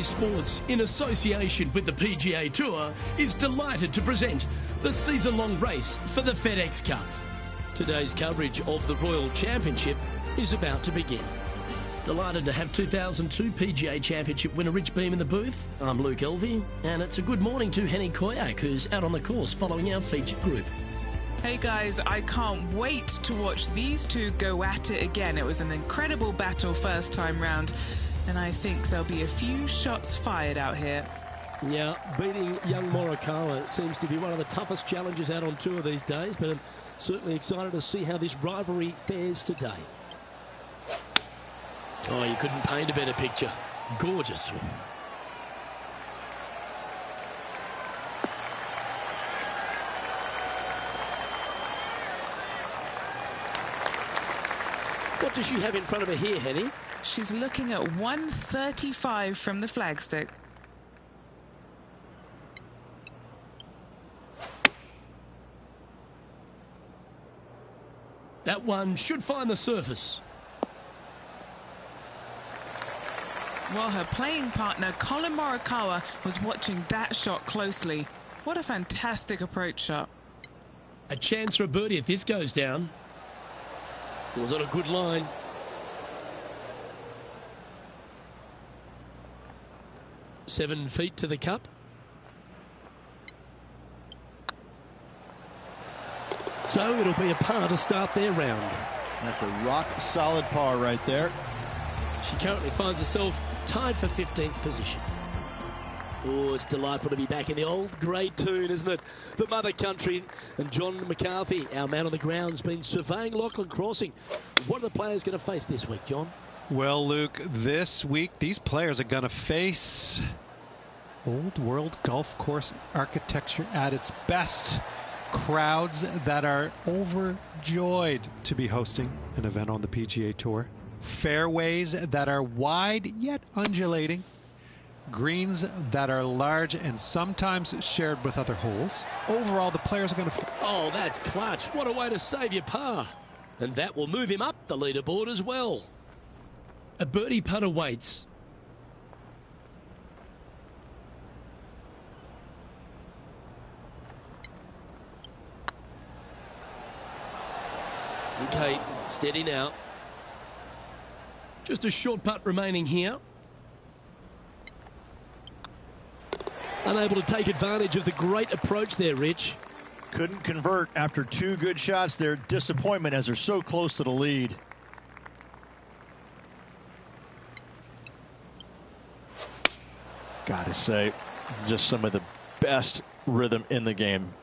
PGA Sports, in association with the PGA Tour, is delighted to present the season-long race for the FedEx Cup. Today's coverage of the Royal Championship is about to begin. Delighted to have 2002 PGA Championship winner Rich Beem in the booth. I'm Luke Elvey, and it's a good morning to Henny Koyak, who's out on the course following our featured group. Hey guys, I can't wait to watch these two go at it again. It was an incredible battle first time round, and I think there'll be a few shots fired out here. Yeah, beating young Morikawa seems to be one of the toughest challenges out on tour these days, but I'm certainly excited to see how this rivalry fares today. Oh, you couldn't paint a better picture. Gorgeous swing. What does she have in front of her here, Henny? She's looking at 135 from the flagstick. That one should find the surface. While her playing partner, Collin Morikawa, was watching that shot closely. What a fantastic approach shot. A chance for a birdie if this goes down. It was on a good line. Seven feet to the cup. So it'll be a par to start their round. That's a rock-solid par right there. She currently finds herself tied for 15th position. Oh, it's delightful to be back in the old grade tune, isn't it? The mother country. And John McCarthy, our man on the ground, has been surveying Lachlan Crossing. What are the players going to face this week, John? Well, Luke, this week these players are going to face old world golf course architecture at its best. Crowds that are overjoyed to be hosting an event on the PGA Tour. Fairways that are wide yet undulating. Greens that are large and sometimes shared with other holes. Overall, the players are going to... Oh, that's clutch. What a way to save your par. And that will move him up the leaderboard as well. A birdie putt awaits. Okay, steady now. Just a short putt remaining here. Unable to take advantage of the great approach there, Rich. Couldn't convert after two good shots there. Disappointment as they're so close to the lead. Gotta say, just some of the best rhythm in the game.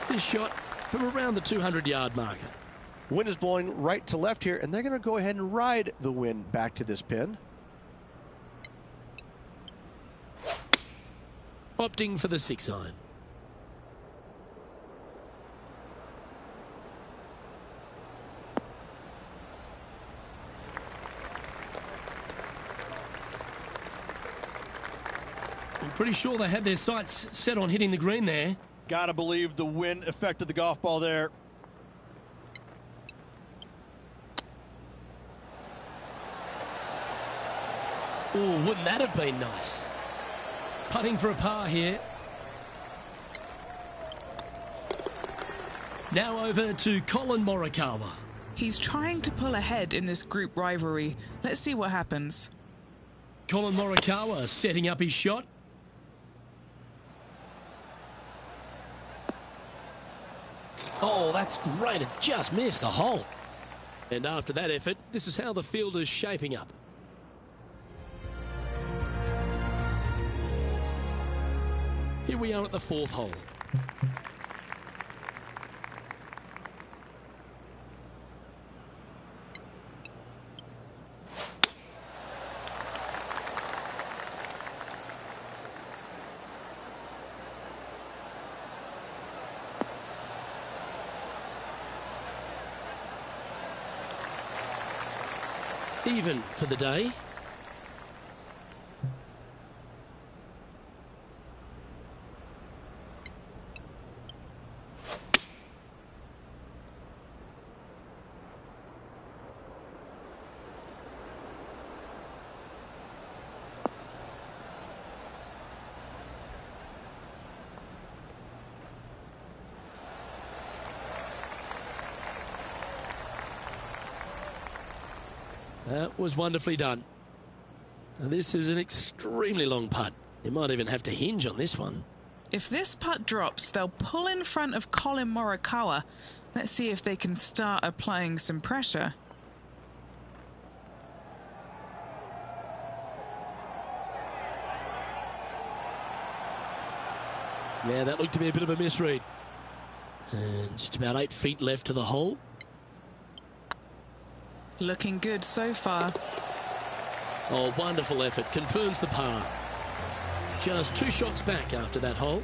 This shot from around the 200-yard marker. Wind is blowing right to left here, and they're going to go ahead and ride the wind back to this pin. Opting for the 6-iron. I'm pretty sure they had their sights set on hitting the green there. Gotta believe the wind affected the golf ball there. Oh, wouldn't that have been nice? Putting for a par here. Now over to Collin Morikawa. He's trying to pull ahead in this group rivalry. Let's see what happens. Collin Morikawa setting up his shot. Oh, that's great. It just missed the hole. And after that effort, this is how the field is shaping up. Here we are at the 4th hole. Even for the day. That was wonderfully done. This is an extremely long putt. You might even have to hinge on this one. If this putt drops, they'll pull in front of Colin Morikawa. Let's see if they can start applying some pressure. Yeah, that looked to be a bit of a misread. And just about 8 feet left to the hole. Looking good so far. Oh, wonderful effort. Confirms the par. Just 2 shots back after that hole.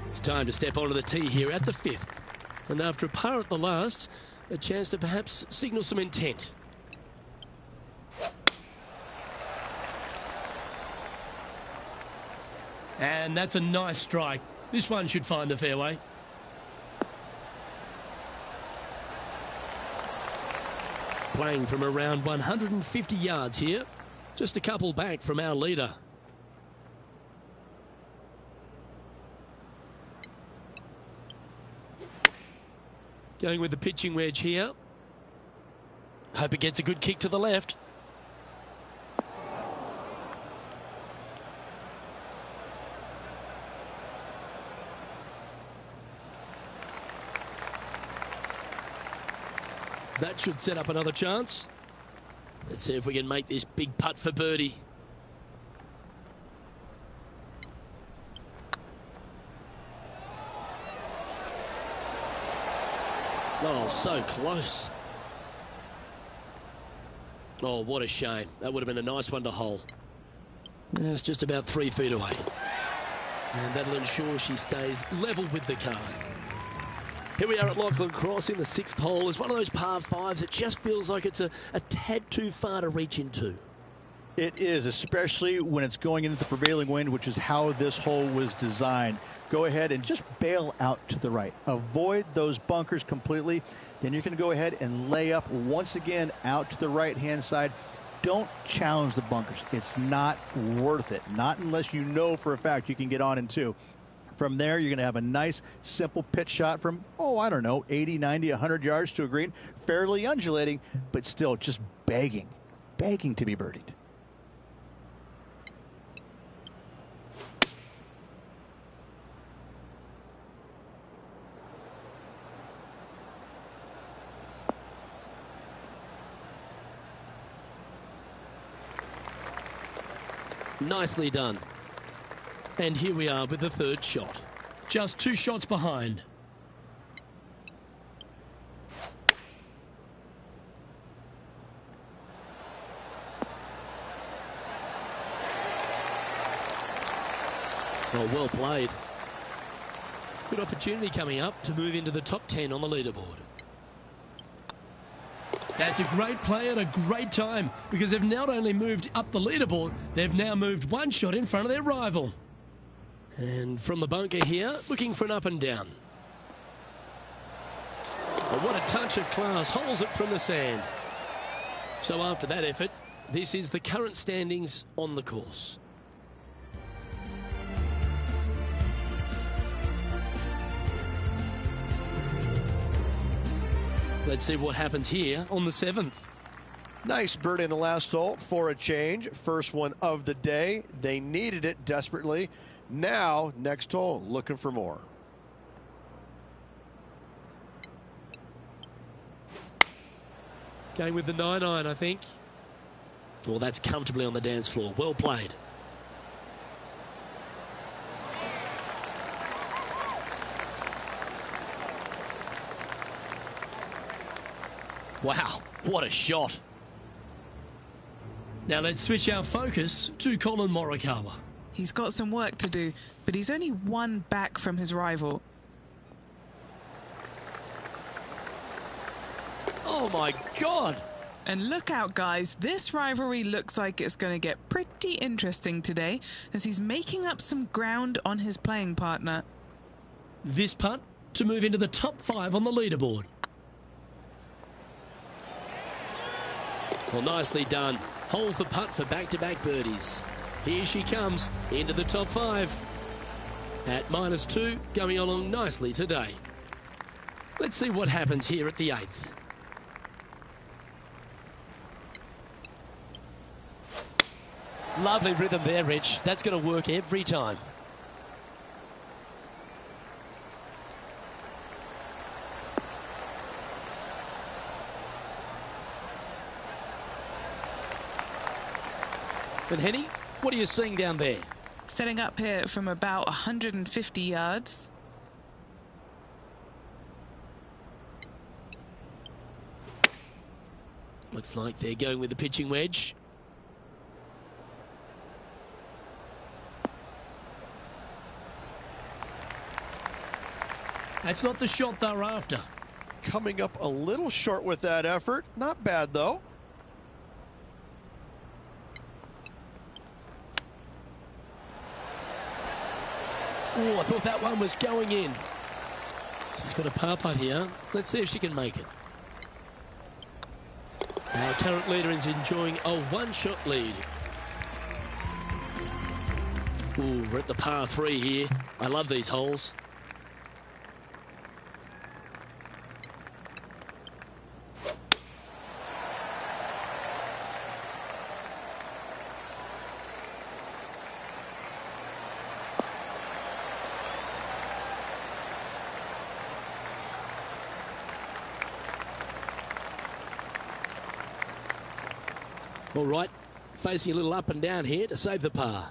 It's time to step onto the tee here at the 5th. And after a par at the last, a chance to perhaps signal some intent. And that's a nice strike. This one should find the fairway. Playing from around 150 yards here. Just a couple back from our leader. Going with the pitching wedge here. Hope it gets a good kick to the left. That should set up another chance. Let's see if we can make this big putt for birdie. Oh, so close. Oh, what a shame. That would have been a nice one to hole. It's just about 3 feet away. And that'll ensure she stays level with the card. Here we are at Lachlan Cross in the 6th hole. It's one of those par 5s. It just feels like it's a tad too far to reach into. It is, especially when it's going into the prevailing wind, which is how this hole was designed. Go ahead and just bail out to the right. Avoid those bunkers completely. Then you're going to go ahead and lay up once again out to the right-hand side. Don't challenge the bunkers. It's not worth it. Not unless you know for a fact you can get on in 2. From there, you're going to have a nice, simple pitch shot from, oh, I don't know, 80, 90, 100 yards to a green. Fairly undulating, but still just begging to be birdied. Nicely done. And here we are with the 3rd shot. Just 2 shots behind. Oh, well played. Good opportunity coming up to move into the top 10 on the leaderboard. That's a great play at a great time, because they've not only moved up the leaderboard, they've now moved 1 shot in front of their rival. And from the bunker here, looking for an up and down. Oh, what a touch of class. Holds it from the sand. So after that effort, this is the current standings on the course. Let's see what happens here on the 7th. Nice birdie in the last hole for a change. First one of the day. They needed it desperately. Now, next hole, looking for more. Going with the 9-iron, I think. Well, that's comfortably on the dance floor. Well played. Wow, what a shot. Now let's switch our focus to Colin Morikawa. He's got some work to do, but he's only one back from his rival. Oh my God. And look out, guys. This rivalry looks like it's going to get pretty interesting today as he's making up some ground on his playing partner. This putt to move into the top 5 on the leaderboard. Well, nicely done. Holds the putt for back-to-back birdies. Here she comes into the top 5. At -2, going along nicely today. Let's see what happens here at the 8th. Lovely rhythm there, Rich. That's going to work every time. And Henny, what are you seeing down there? Setting up here from about 150 yards. Looks like they're going with the pitching wedge. That's not the shot they're after. Coming up a little short with that effort. Not bad, though. Oh, I thought that one was going in. She's got a par putt here. Let's see if she can make it. Our current leader is enjoying a one-shot lead. Ooh, we're at the par 3 here. I love these holes. All right, facing a little up and down here to save the par.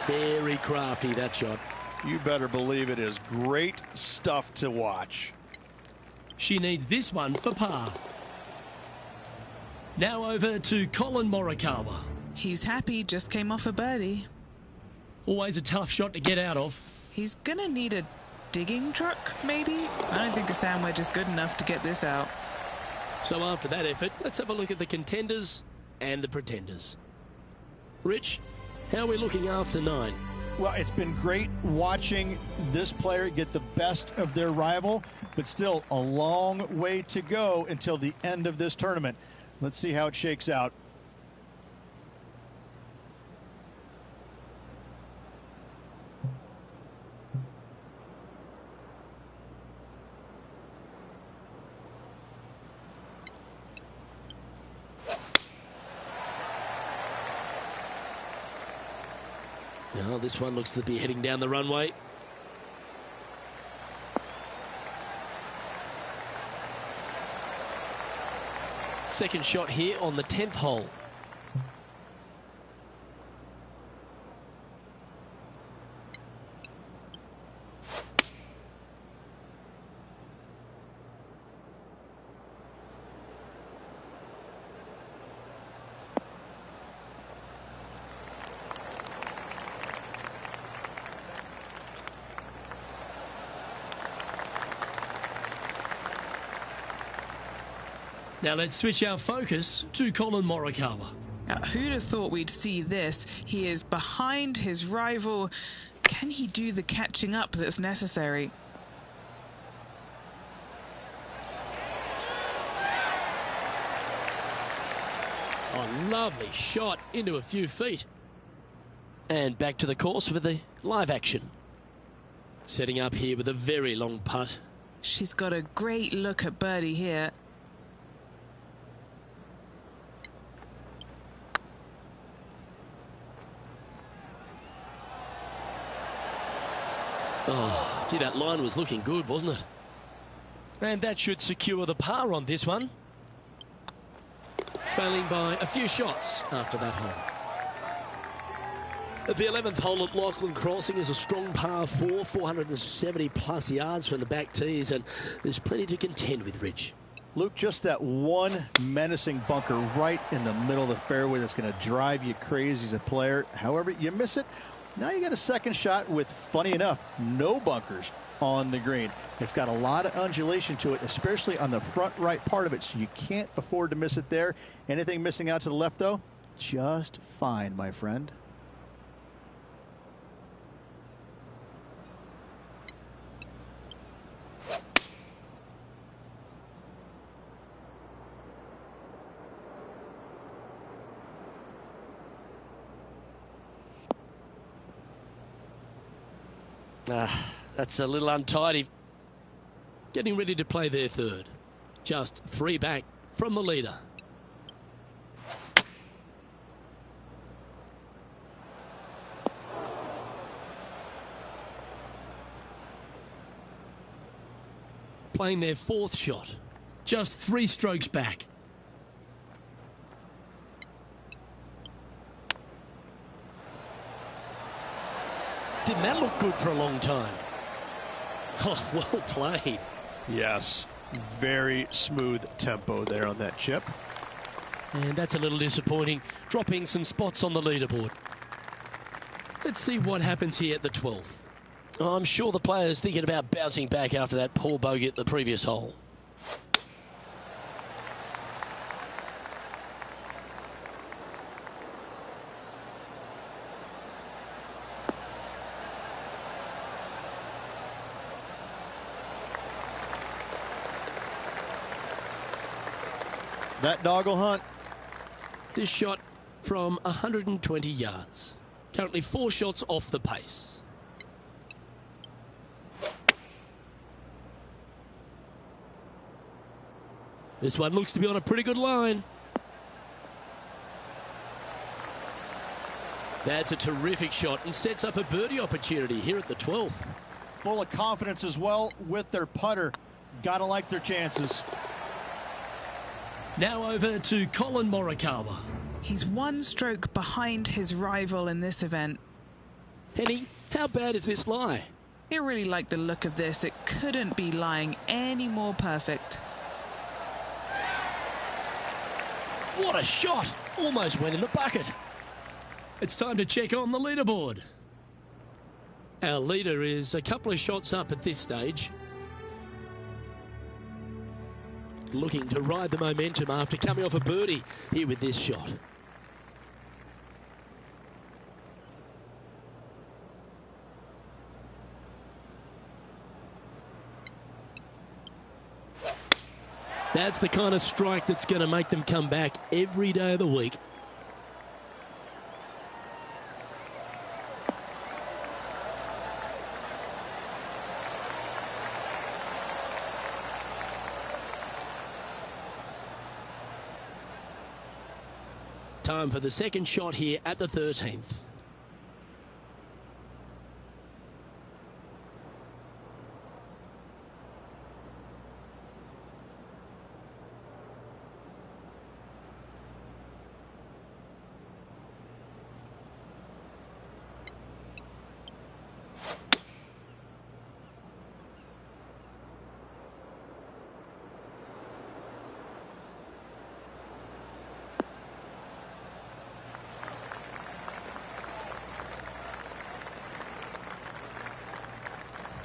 Very crafty, that shot. You better believe it is great stuff to watch. She needs this one for par. Now over to Colin Morikawa. He's happy, just came off a birdie. Always a tough shot to get out of. He's gonna need a digging truck, maybe? I don't think a sand wedge is good enough to get this out. So after that effort, let's have a look at the contenders and the pretenders. Rich, how are we looking after 9? Well, it's been great watching this player get the best of their rival, but still a long way to go until the end of this tournament. Let's see how it shakes out. Now, this one looks to be heading down the runway. Second shot here on the 10th hole. Now let's switch our focus to Colin Morikawa. Now, who'd have thought we'd see this? He is behind his rival. Can he do the catching up that's necessary? Oh, lovely shot into a few feet. And back to the course with the live action. Setting up here with a very long putt. She's got a great look at birdie here. Oh, gee, that line was looking good, wasn't it? And that should secure the par on this one. Trailing by a few shots after that hole. The 11th hole at Lachlan Crossing is a strong par 4, 470 plus yards from the back tees, and there's plenty to contend with, Rich. Luke, just that one menacing bunker right in the middle of the fairway that's going to drive you crazy as a player. However, you miss it. Now you got a second shot with, funny enough, no bunkers on the green. It's got a lot of undulation to it, especially on the front right part of it, so you can't afford to miss it there. Anything missing out to the left, though, just fine, my friend. That's a little untidy. Getting ready to play their third. Just 3 back from the leader. Playing their 4th shot. Just 3 strokes back. Didn't that look good for a long time? Oh, well played. Yes, very smooth tempo there on that chip. And that's a little disappointing, dropping some spots on the leaderboard. Let's see what happens here at the 12th. Oh, I'm sure the player's thinking about bouncing back after that poor bogey at the previous hole. That dog will hunt. This shot from 120 yards. Currently 4 shots off the pace. This one looks to be on a pretty good line. That's a terrific shot and sets up a birdie opportunity here at the 12th. Full of confidence as well with their putter. Gotta like their chances. Now over to Colin Morikawa. He's 1 stroke behind his rival in this event. Henny, how bad is this lie? I really like the look of this. It couldn't be lying any more perfect. What a shot! Almost went in the bucket. It's time to check on the leaderboard. Our leader is a couple of shots up at this stage. Looking to ride the momentum after coming off a birdie here with this shot. That's the kind of strike that's going to make them come back every day of the week. Time for the second shot here at the 13th.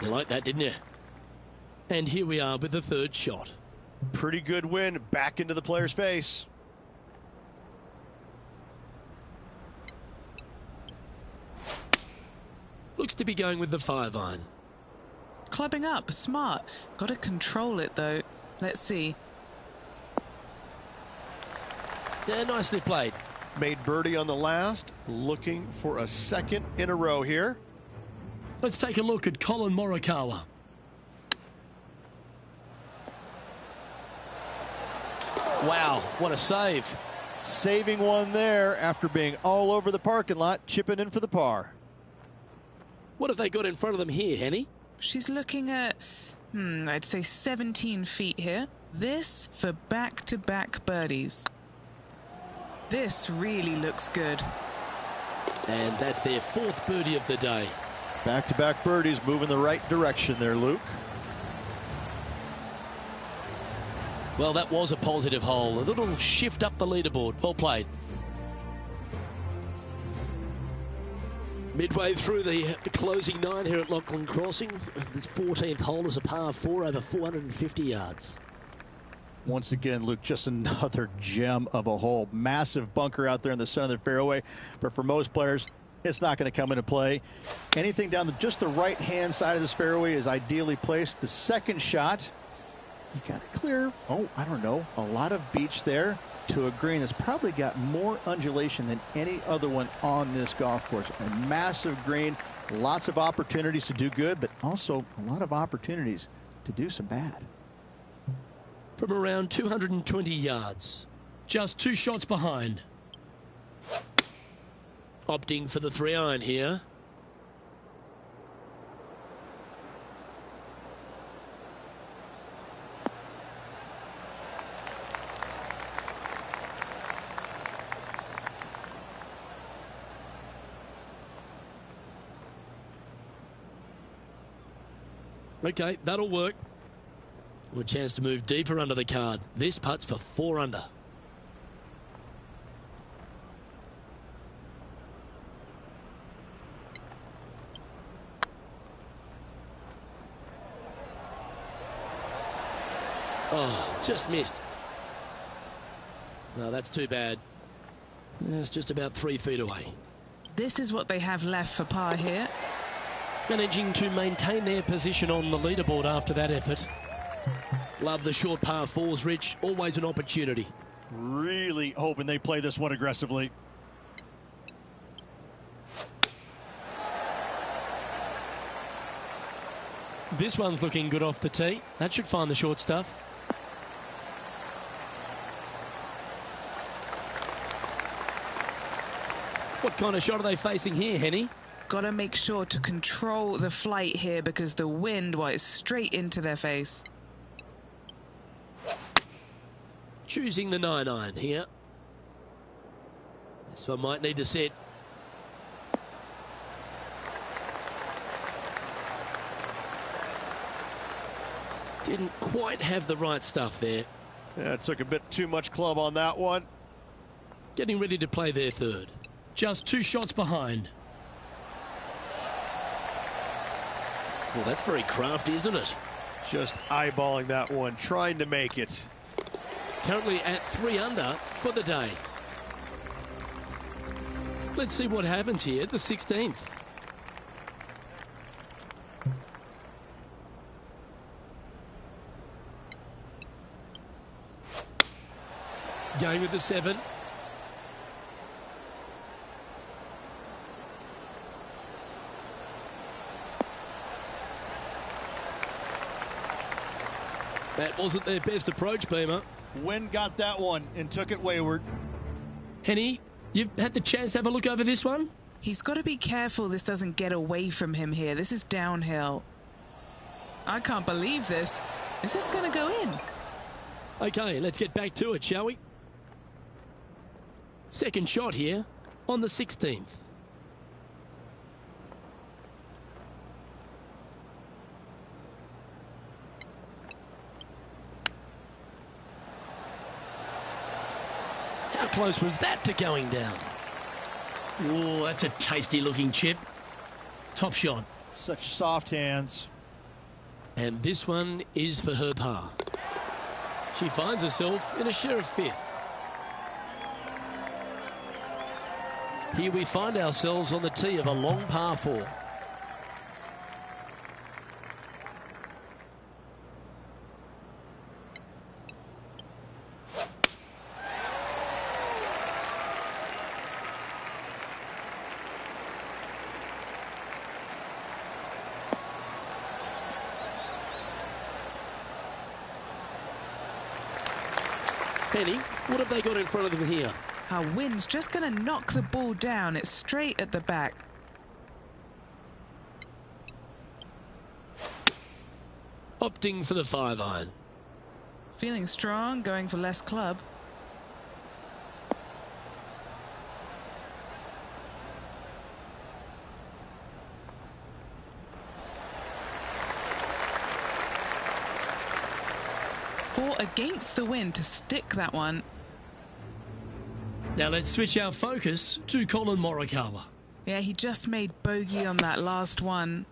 You like that, didn't you? And here we are with the 3rd shot. Pretty good win back into the player's face. Looks to be going with the 5-iron. Clubbing up, smart. Got to control it though. Let's see. Yeah, nicely played. Made birdie on the last, looking for a 2nd in a row here. Let's take a look at Colin Morikawa. Wow, what a save. Saving one there after being all over the parking lot, chipping in for the par. What have they got in front of them here, Henny? She's looking at, I'd say 17 feet here. This for back-to-back birdies. This really looks good. And that's their 4th birdie of the day. Back-to-back birdies, moving the right direction there, Luke. Well, that was a positive hole. A little shift up the leaderboard. Well played. Midway through the closing 9 here at Lachlan Crossing. This 14th hole is a par 4 over 450 yards. Once again, Luke, just another gem of a hole. Massive bunker out there in the center of the fairway. But for most players, it's not going to come into play. Anything down just the right-hand side of this fairway is ideally placed. The second shot, you got to clear, I don't know, a lot of beach there to a green that's probably got more undulation than any other one on this golf course. A massive green, lots of opportunities to do good, but also a lot of opportunities to do some bad. From around 220 yards, just 2 shots behind. Opting for the 3-iron here. Okay, that'll work. Well, a chance to move deeper under the card. This putt's for 4 under. Oh, just missed. No, that's too bad. It's just about 3 feet away. This is what they have left for par here. Managing to maintain their position on the leaderboard after that effort. Love the short par 4s, Rich. Always an opportunity. Really hoping they play this one aggressively. This one's looking good off the tee. That should find the short stuff. What kind of shot are they facing here, Henny? Got to make sure to control the flight here because the wind, is straight into their face. Choosing the 9-iron here. This one might need to set. Didn't quite have the right stuff there. Yeah, it took a bit too much club on that one. Getting ready to play their 3rd. Just 2 shots behind. Well, that's very crafty, isn't it? Just eyeballing that one, trying to make it. Currently at 3 under for the day. Let's see what happens here at the 16th. Going with the 7. That wasn't their best approach, Beamer. Wind got that one and took it wayward. Henny, you've had the chance to have a look over this one? He's got to be careful this doesn't get away from him here. This is downhill. I can't believe this. Is this going to go in? Okay, let's get back to it, shall we? Second shot here on the 16th. How close was that to going down? Oh, that's a tasty looking chip. Top shot. Such soft hands. And this one is for her par. She finds herself in a share of 5th. Here we find ourselves on the tee of a long par 4. Penny, what have they got in front of them here? Our wind's just going to knock the ball down. It's straight at the back. opting for the 5-iron. Feeling strong, going for less club. Four against the wind to stick that one. Now let's switch our focus to Colin Morikawa. Yeah, he just made bogey on that last one.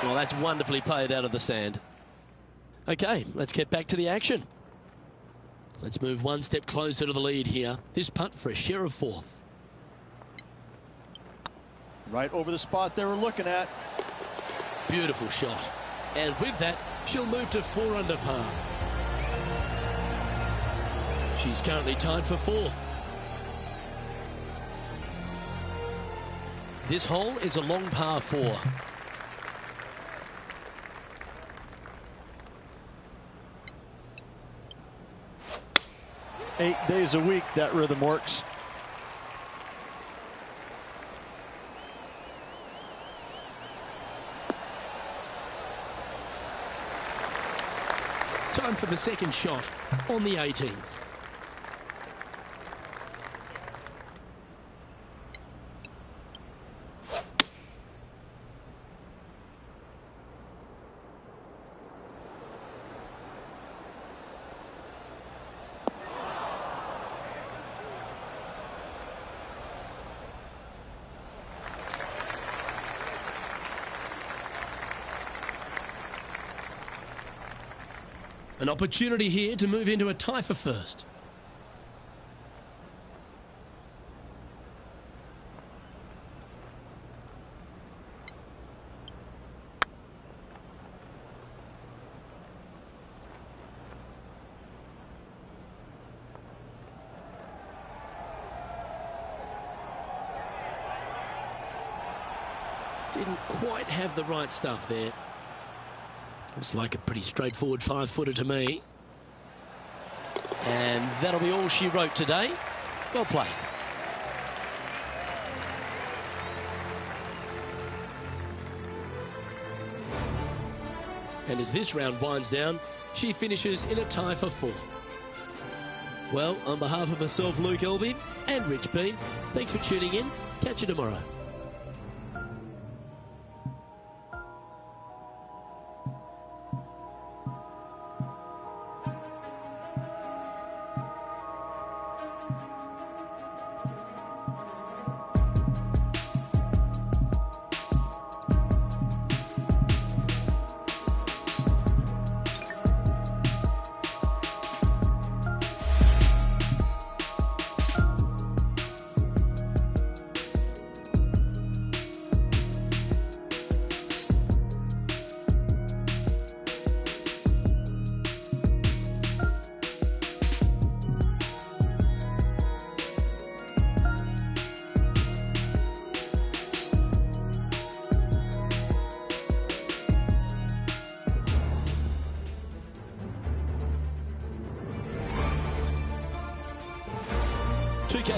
Well, that's wonderfully played out of the sand. Okay, let's get back to the action. Let's move one step closer to the lead here. This putt for a share of fourth. Right over the spot they were looking at. Beautiful shot. And with that, she'll move to 4 under par. She's currently tied for fourth. This hole is a long par 4. Eight days a week that rhythm works. Time for the second shot on the 18th. An opportunity here to move into a tie for first. Didn't quite have the right stuff there. Looks like a pretty straightforward 5-footer to me. And that'll be all she wrote today. Well played. And as this round winds down, she finishes in a tie for 4. Well, on behalf of myself, Luke Elvey, and Rich Beam, thanks for tuning in. Catch you tomorrow.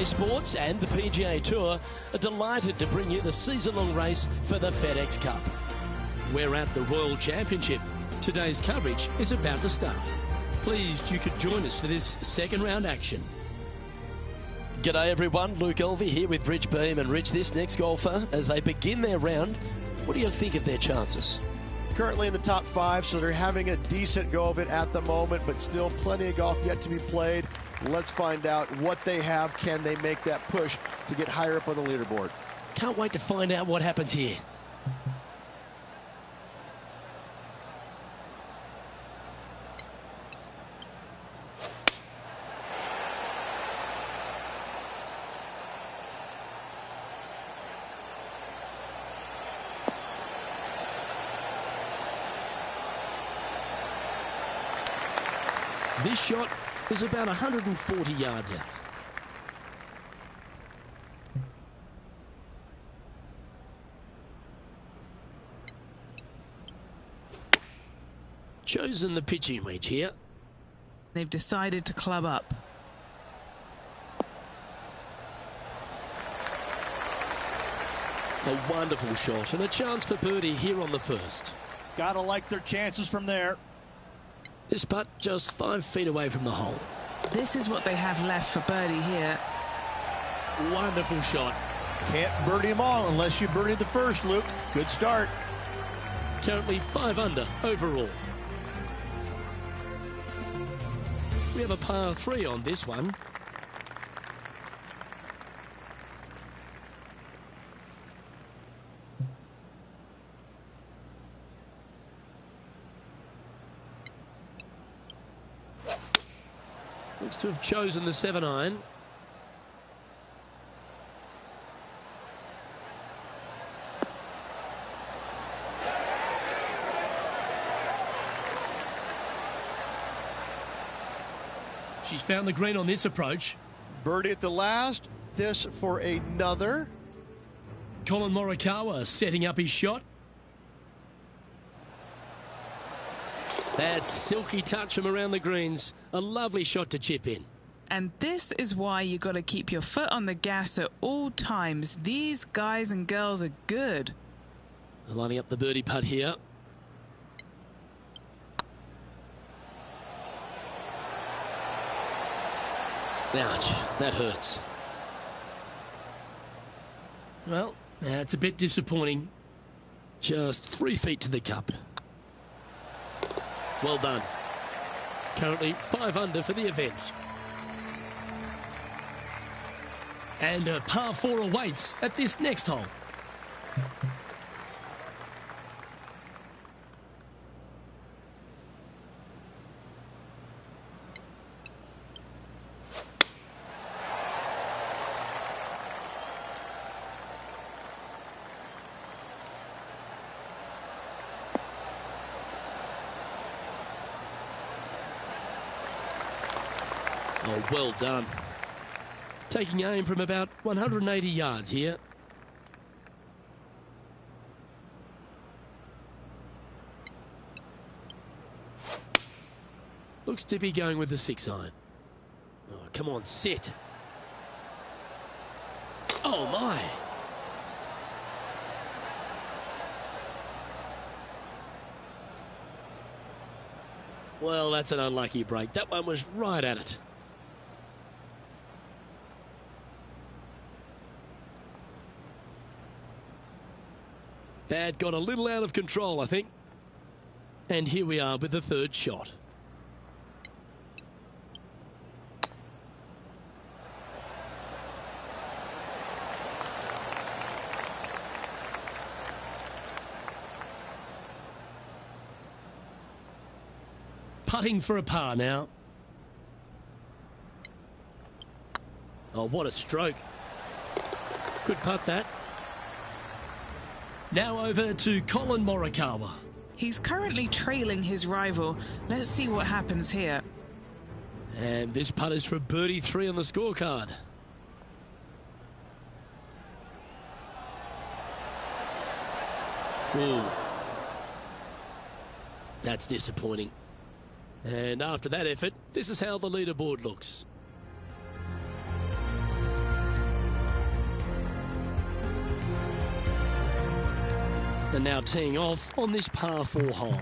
Sports and the PGA Tour are delighted to bring you the season-long race for the FedEx Cup. We're at the Royal Championship. Today's coverage is about to start. Pleased you could join us for this second round action. G'day everyone, Luke Elvey here with Rich Beam. And Rich, this next golfer, as they begin their round, what do you think of their chances? Currently in the top 5, so they're having a decent go of it at the moment, but still plenty of golf yet to be played. Let's find out what they have. Can they make that push to get higher up on the leaderboard? Can't wait to find out what happens here. This shot is about 140 yards out. chosen the pitching wedge here. They've decided to club up. A wonderful shot and a chance for birdie here on the first. Gotta like their chances from there. This putt just 5 feet away from the hole. This is what they have left for birdie here. Wonderful shot. Can't birdie them all unless you birdie the first, Luke. Good start. Currently 5 under overall. We have a par 3 on this one. Looks to have chosen the 7-iron. She's found the green on this approach. Birdie at the last. This for another. Colin Morikawa setting up his shot. That silky touch from around the greens. A lovely shot to chip in. And this is why you got to keep your foot on the gas at all times. These guys and girls are good. Lining up the birdie putt here. Ouch, that hurts. Well, that's a bit disappointing. Just 3 feet to the cup. Well done. Currently 5 under for the event. And a par 4 awaits at this next hole. Oh, well done. Taking aim from about 180 yards here. Looks to be going with the 6-iron. Oh, come on, sit. Oh, my. Well, that's an unlucky break. That one was right at it. That got a little out of control, I think. And here we are with the third shot. Putting for a par now. Oh, what a stroke. Good putt, that. Now over to Colin Morikawa. He's currently trailing his rival. Let's see what happens here. And this putt is for birdie 3 on the scorecard. Ooh. That's disappointing. And after that effort, this is how the leaderboard looks. And now teeing off on this par 4 hole.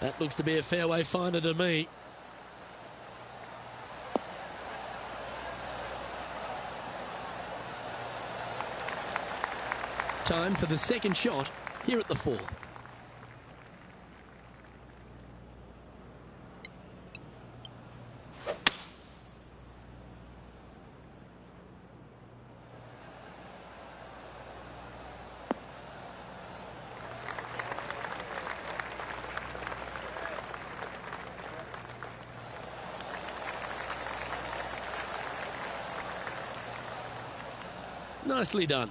That looks to be a fairway finder to me. Time for the second shot here at the 4th. Nicely done.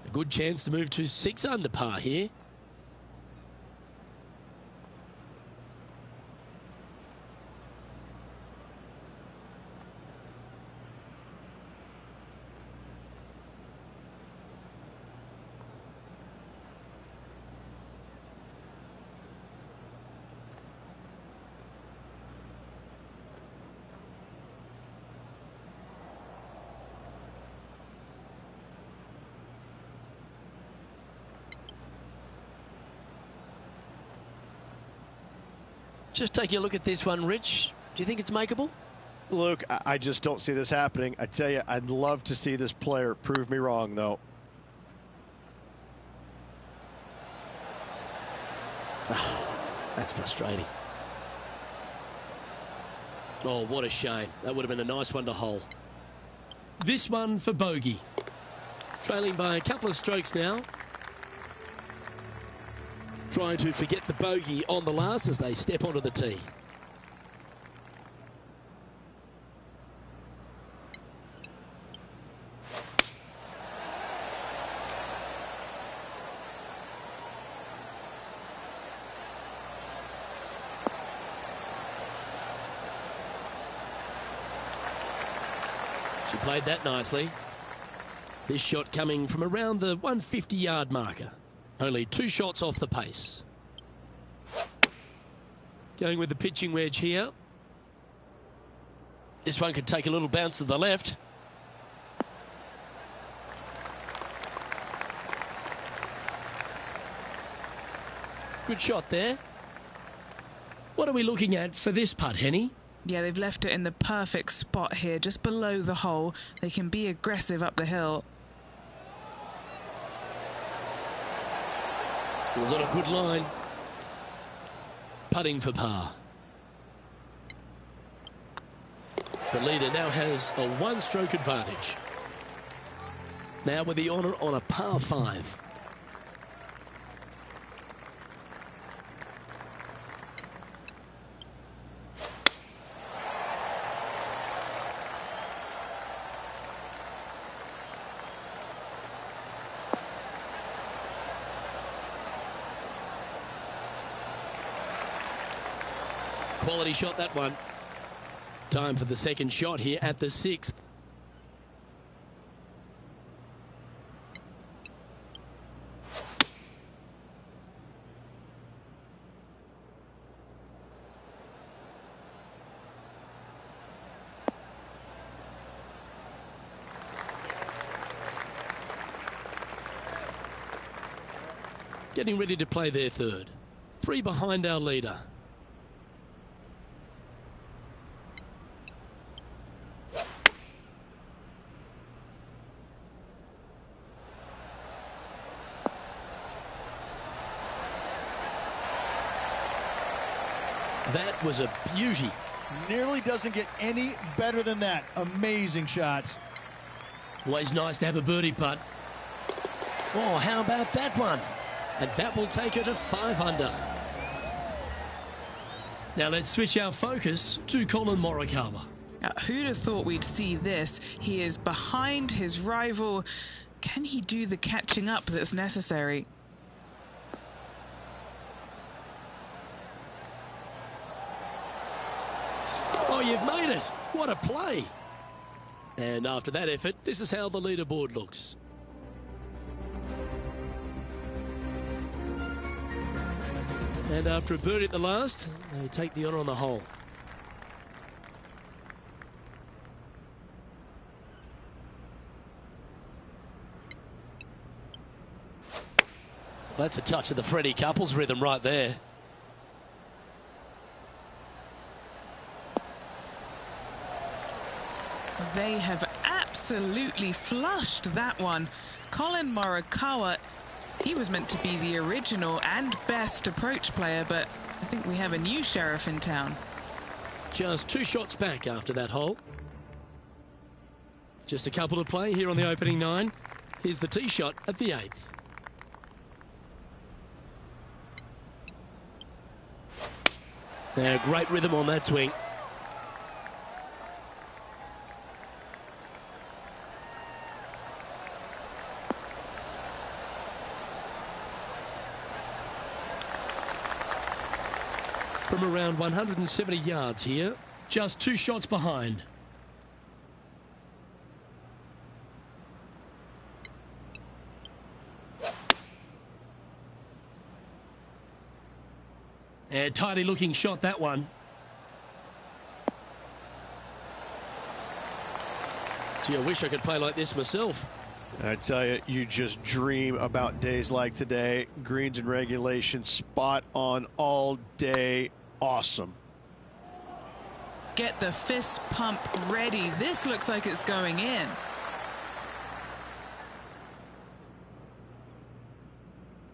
A good chance to move to 6 under par here. Just taking a look at this one, Rich. Do you think it's makeable? Luke, I just don't see this happening. I tell you, I'd love to see this player prove me wrong, though. That's frustrating. Oh, what a shame. That would have been a nice one to hole. This one for bogey. Trailing by a couple of strokes now. Trying to forget the bogey on the last as they step onto the tee. She played that nicely. This shot coming from around the 150-yard marker. Only 2 shots off the pace. Going with the pitching wedge here. This one could take a little bounce to the left. Good shot there. What are we looking at for this putt, Henny? Yeah, they've left it in the perfect spot here, just below the hole. They can be aggressive up the hill. It was on a good line. Putting for par. The leader now has a 1-stroke advantage. Now with the honour on a par 5. Quality shot, that one. Time for the second shot here at the 6th. Getting ready to play their third. 3 behind our leader. That was a beauty. Nearly doesn't get any better than that. Amazing shot. Always nice to have a birdie putt. Oh, how about that one? And that will take her to 5 under. Now let's switch our focus to Colin Morikawa. Who'd have thought we'd see this? He is behind his rival. Can he do the catching up that's necessary? Oh, you've made it. What a play. And after that effort, this is how the leaderboard looks. And after a birdie at the last, they take the honour on the hole. That's a touch of the Freddie Couples rhythm right there. They have absolutely flushed that one. Colin Morikawa, he was meant to be the original and best approach player, but I think we have a new sheriff in town. Just 2 shots back after that hole. Just a couple to play here on the opening 9. Here's the tee shot at the 8th. Now, great rhythm on that swing. From around 170 yards here. Just 2 shots behind. And tidy looking shot, that one. Gee, I wish I could play like this myself. I tell you, you just dream about days like today. Greens and regulation spot on all day. awesome. Get the fist pump ready. This looks like it's going in.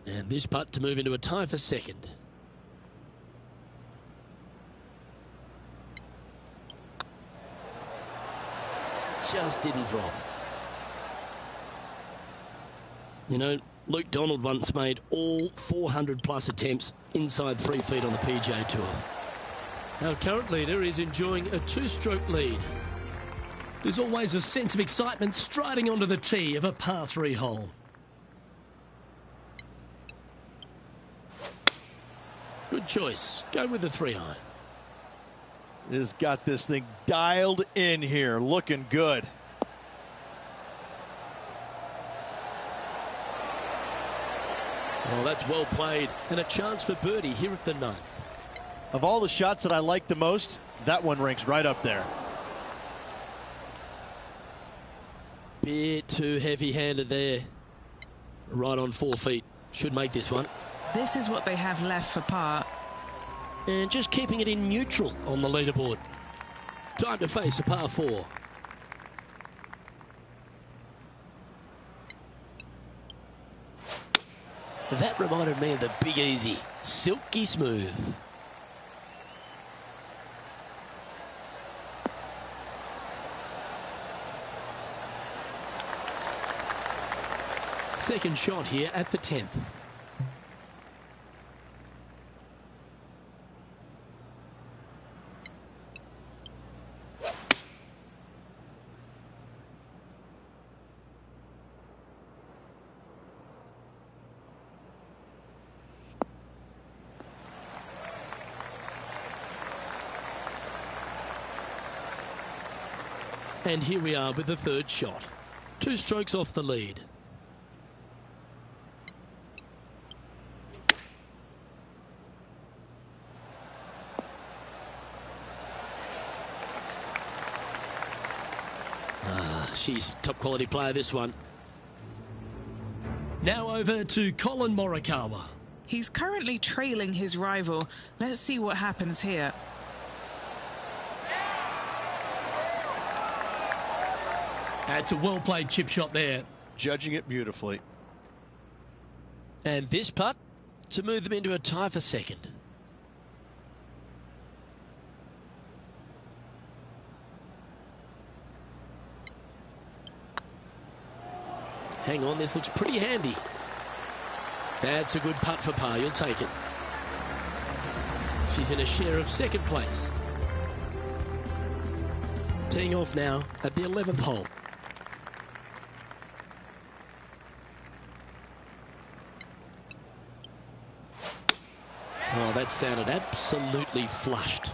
And this putt to move into a tie for second. Just didn't drop. You know, Luke Donald once made all 400-plus attempts inside 3 feet on the PGA Tour. Our current leader is enjoying a 2-stroke lead. There's always a sense of excitement striding onto the tee of a par 3 hole. Good choice. Go with the 3-iron. Has got this thing dialed in here, looking good. Well, that's well played, and a chance for birdie here at the 9th. Of all the shots that I like the most, that one ranks right up there. Bit too heavy-handed there. Right on 4 feet. Should make this one. This is what they have left for par. And just keeping it in neutral on the leaderboard. Time to face a par 4. That reminded me of the Big Easy. Silky smooth. Second shot here at the 10th. And here we are with the 3rd shot. 2 strokes off the lead. She's top quality player, this one. Now over to Colin Morikawa. He's currently trailing his rival. Let's see what happens here. That's a well-played chip shot there. Judging it beautifully. And this putt to move them into a tie for second. Hang on, this looks pretty handy. That's a good putt for par. You'll take it. She's in a share of second place. Teeing off now at the 11th hole. Oh, that sounded absolutely flushed.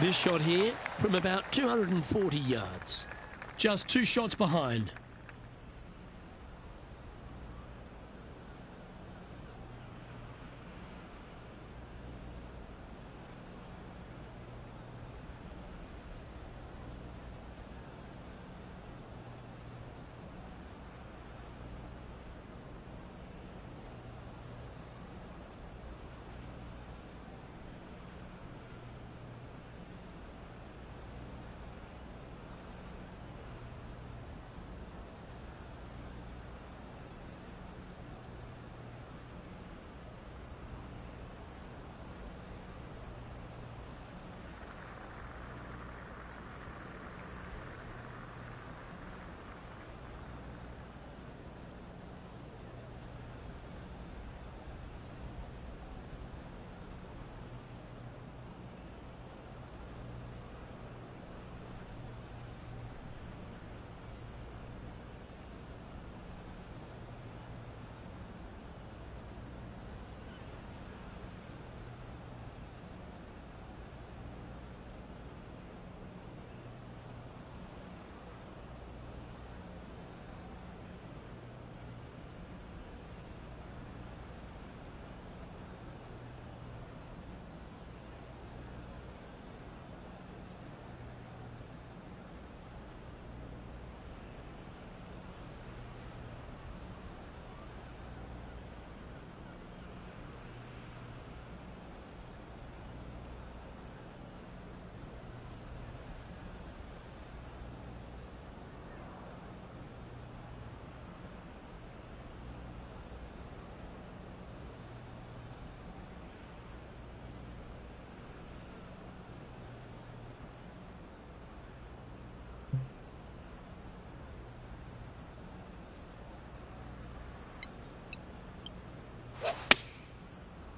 This shot here from about 240 yards. Just 2 shots behind.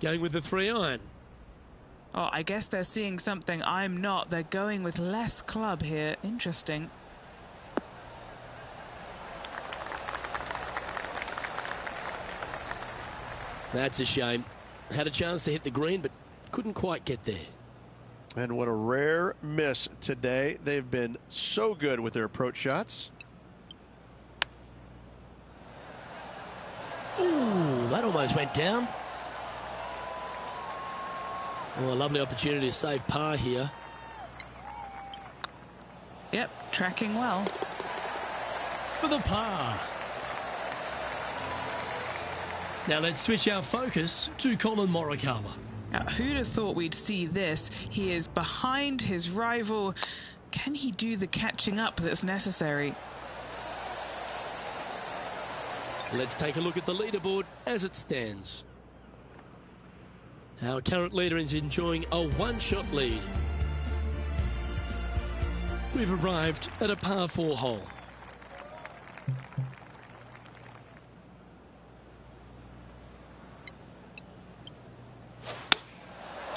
Going with the 3-iron. Oh, I guess they're seeing something I'm not. They're going with less club here. Interesting. That's a shame. Had a chance to hit the green, but couldn't quite get there. And what a rare miss today. They've been so good with their approach shots. Ooh, that almost went down. Oh, a lovely opportunity to save par here. Yep, tracking well. For the par. Now let's switch our focus to Colin Morikawa. Now, who'd have thought we'd see this? He is behind his rival. Can he do the catching up that's necessary? Let's take a look at the leaderboard as it stands. Our current leader is enjoying a one-shot lead. We've arrived at a par 4 hole.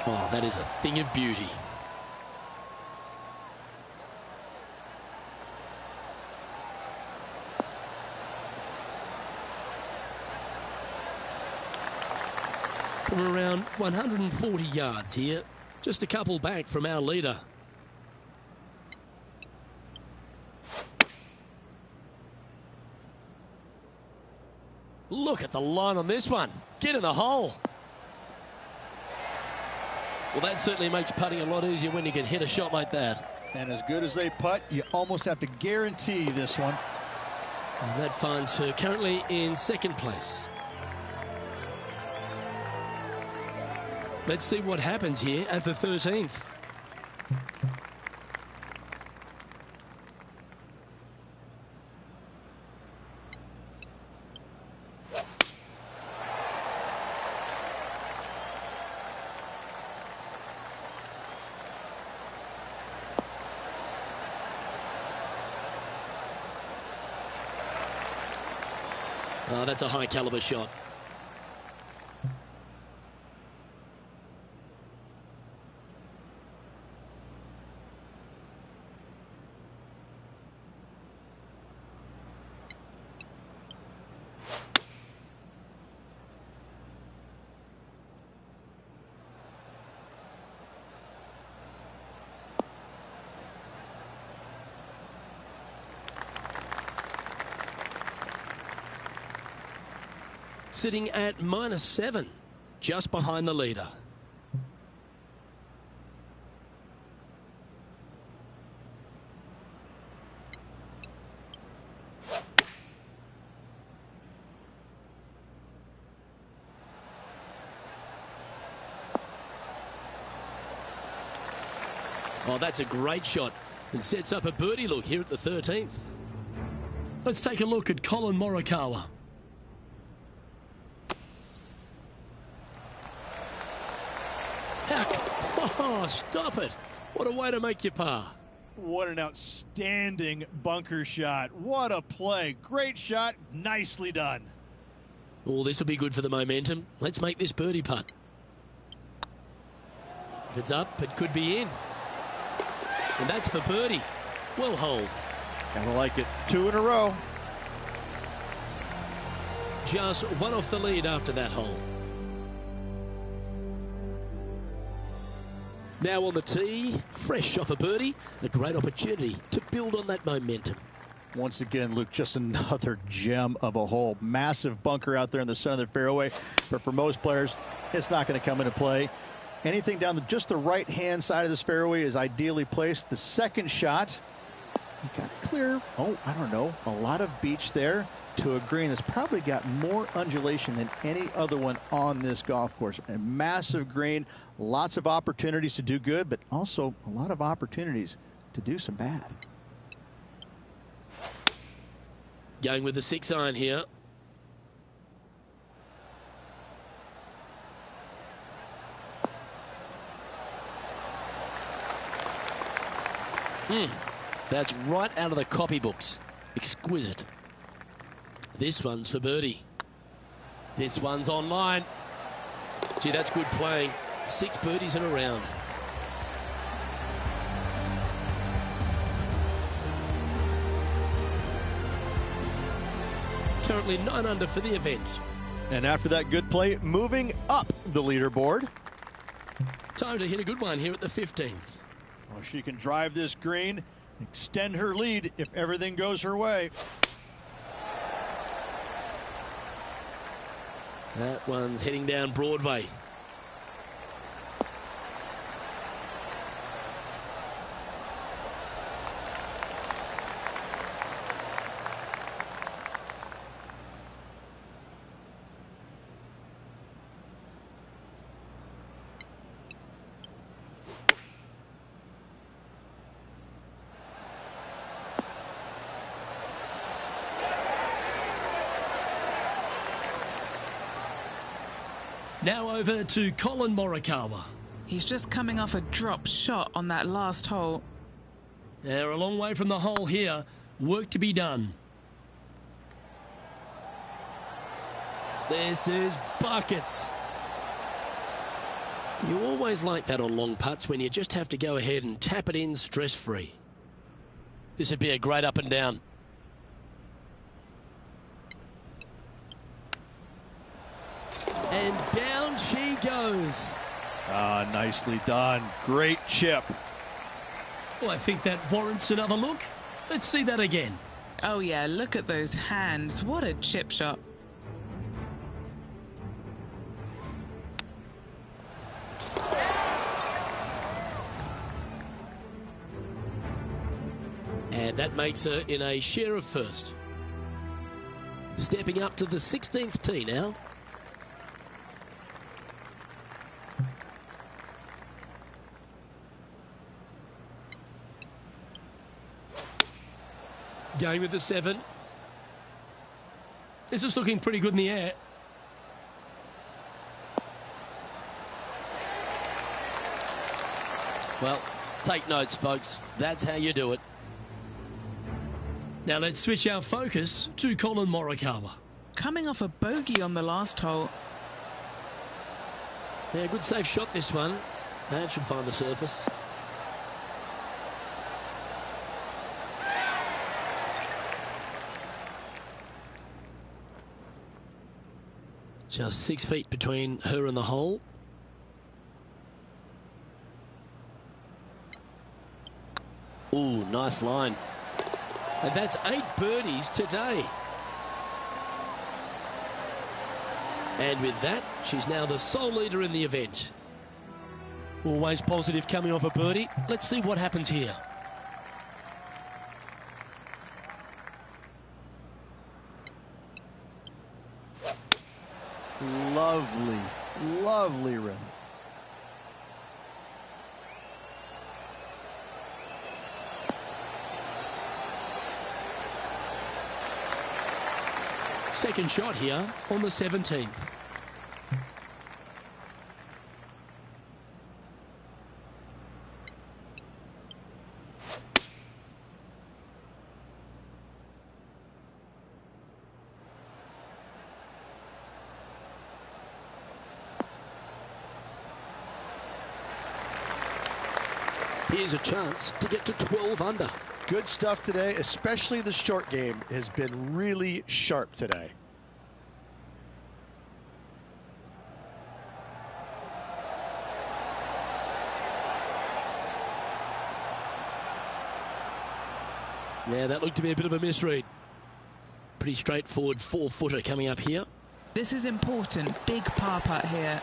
Oh, that is a thing of beauty. From around 140 yards here, just a couple back from our leader. Look at the line on this one. Get in the hole. Well, that certainly makes putting a lot easier when you can hit a shot like that. And as good as they putt, you almost have to guarantee this one. And that finds her currently in second place. Let's see what happens here at the 13th. Oh, that's a high caliber shot. Sitting at -7, just behind the leader. Oh, that's a great shot and sets up a birdie look here at the 13th. Let's take a look at Colin Morikawa. Oh, stop it. What a way to make your par. What an outstanding bunker shot. What a play. Great shot. Nicely done. Oh, this will be good for the momentum. Let's make this birdie putt. If it's up, it could be in. And that's for birdie. Well holed. Gotta like it. 2 in a row. Just one off the lead after that hole. Now on the tee, fresh off a birdie, a great opportunity to build on that momentum. Once again, Luke, just another gem of a hole. Massive bunker out there in the center of the fairway, but for most players, it's not going to come into play. Anything down just the right-hand side of this fairway is ideally placed. The second shot, you got to clear, I don't know, a lot of beach there to a green that's probably got more undulation than any other one on this golf course. A massive green, lots of opportunities to do good, but also a lot of opportunities to do some bad. Going with the 6-iron here. That's right out of the copybooks. Exquisite. This one's for birdie. This one's online. Gee, that's good playing. 6 birdies in a round. Currently 9 under for the event. And after that good play, moving up the leaderboard. Time to hit a good one here at the 15th. Well, she can drive this green, extend her lead if everything goes her way. That one's heading down Broadway. Now over to Colin Morikawa. He's just coming off a drop shot on that last hole. They're a long way from the hole here. Work to be done. This is buckets. You always like that on long putts when you just have to go ahead and tap it in stress-free. This would be a great up and down. And down she goes. Ah, nicely done. Great chip. Well, I think that warrants another look. Let's see that again. Oh yeah, look at those hands. What a chip shot. And that makes her in a share of first. Stepping up to the 16th tee now. Going with the 7. This is looking pretty good in the air. Well, take notes, folks. That's how you do it. Now let's switch our focus to Colin Morikawa. Coming off a bogey on the last hole. Yeah, good safe shot this one. That should find the surface. Just 6 feet between her and the hole. Ooh, nice line. And that's 8 birdies today. And with that, she's now the sole leader in the event. Always positive coming off a birdie. Let's see what happens here. Lovely, lovely rhythm. Second shot here on the 17th. Here's a chance to get to 12 under. Good stuff today, especially the short game has been really sharp today. Yeah, that looked to be a bit of a misread. Pretty straightforward 4-footer coming up here. This is important. Big par putt here.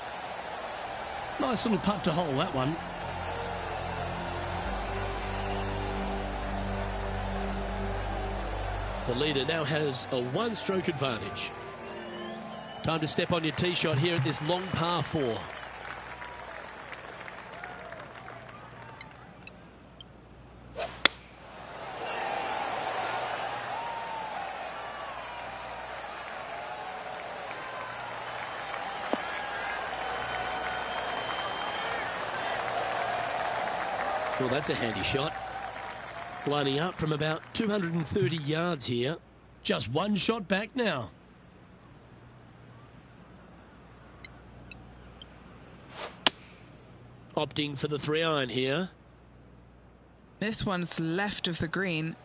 Nice little putt to hole, that one. The leader now has a 1-stroke advantage. Time to step on your tee shot here at this long par 4. Well, that's a handy shot. Lining up from about 230 yards here. Just 1 shot back now. Opting for the 3-iron here. This one's left of the green.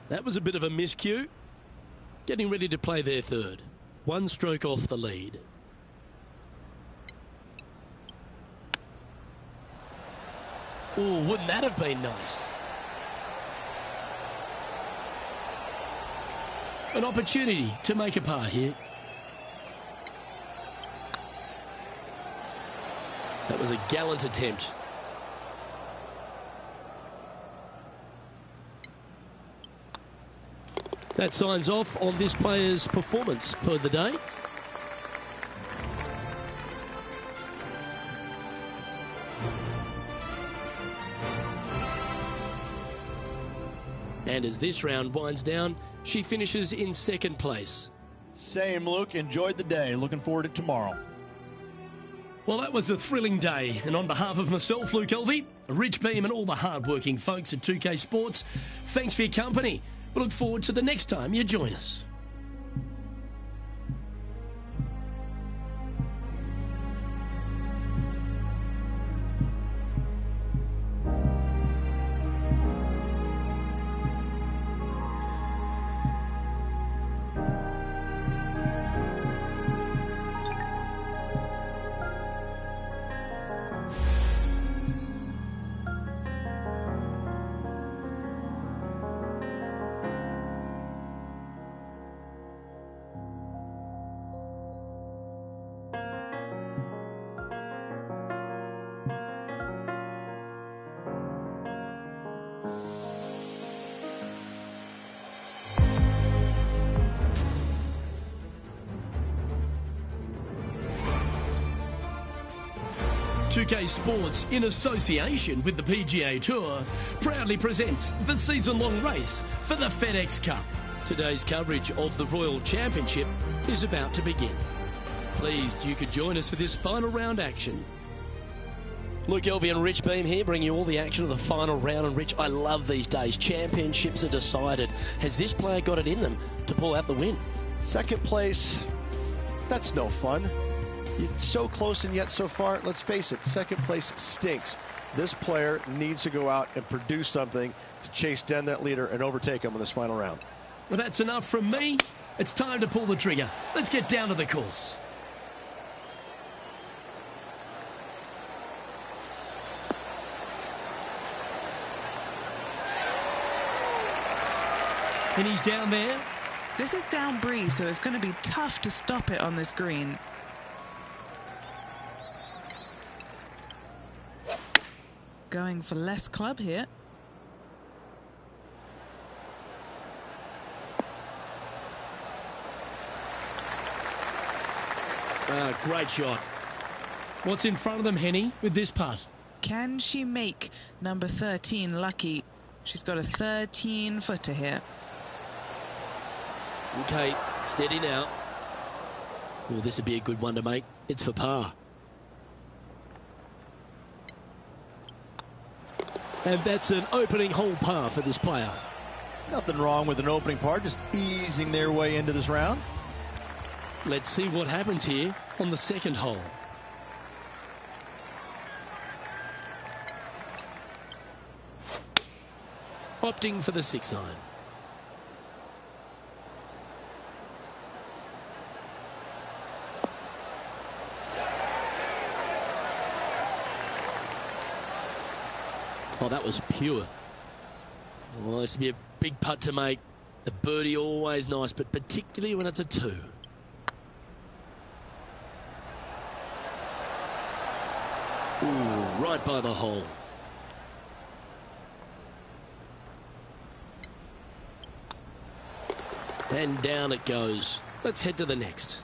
That was a bit of a miscue. Getting ready to play their third. 1 stroke off the lead. Oh, wouldn't that have been nice? An opportunity to make a par here. That was a gallant attempt. That signs off on this player's performance for the day. And as this round winds down, she finishes in 2nd place. Same, Luke. Enjoyed the day. Looking forward to tomorrow. Well, that was a thrilling day. And on behalf of myself, Luke Elvey, Rich Beam and all the hard-working folks at 2K Sports, thanks for your company. We look forward to the next time you join us. .2K Sports, in association with the PGA Tour, proudly presents the season-long race for the FedEx Cup. Today's coverage of the Royal Championship is about to begin. Pleased you could join us for this final round action. Luke Elvey and Rich Beam here, bringing you all the action of the final round. And Rich, I love these days. Championships are decided. Has this player got it in them to pull out the win? 2nd place, that's no fun. You're so close and yet so far. Let's face it, 2nd place stinks. This player needs to go out and produce something to chase down that leader and overtake him in this final round. Well, that's enough from me. It's time to pull the trigger. Let's get down to the course. And he's down there. This is down breeze, so it's going to be tough to stop it on this green. Going for less club here. Great shot. What's in front of them, Henny, with this putt? Can she make number 13 lucky? She's got a 13-footer here. Okay, steady now. Oh, this would be a good one to make. It's for par. And that's an opening hole par for this player. Nothing wrong with an opening par, just easing their way into this round. Let's see what happens here on the 2nd hole. Opting for the 6-iron. Oh, that was pure. Well, this would be a big putt to make. A birdie always nice, but particularly when it's a 2. Ooh, right by the hole. And down it goes. Let's head to the next.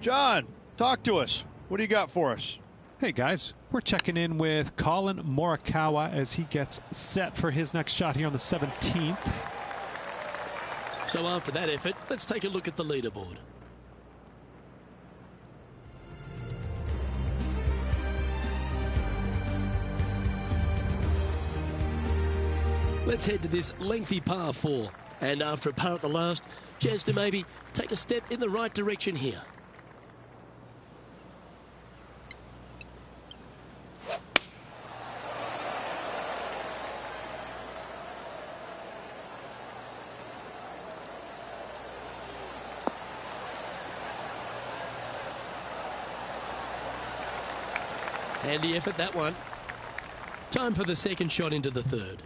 John, talk to us. What do you got for us? Hey guys, we're checking in with Colin Morikawa as he gets set for his next shot here on the 17th. So after that effort, let's take a look at the leaderboard. Let's head to this lengthy par 4. And after a par at the last, chance to maybe take a step in the right direction here. Handy effort, that one. Time for the second shot into the third.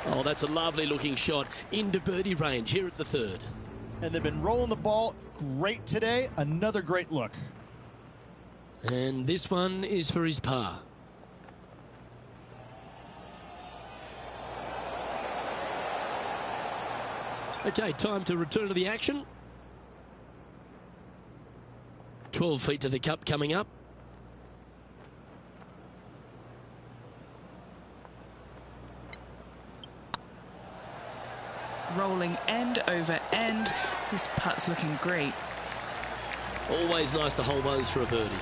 Oh, that's a lovely looking shot into birdie range here at the third. And they've been rolling the ball great today. Another great look. And this one is for his par. Okay, time to return to the action. 12 feet to the cup coming up. Rolling end over end. This putt's looking great. Always nice to hold those for a birdie.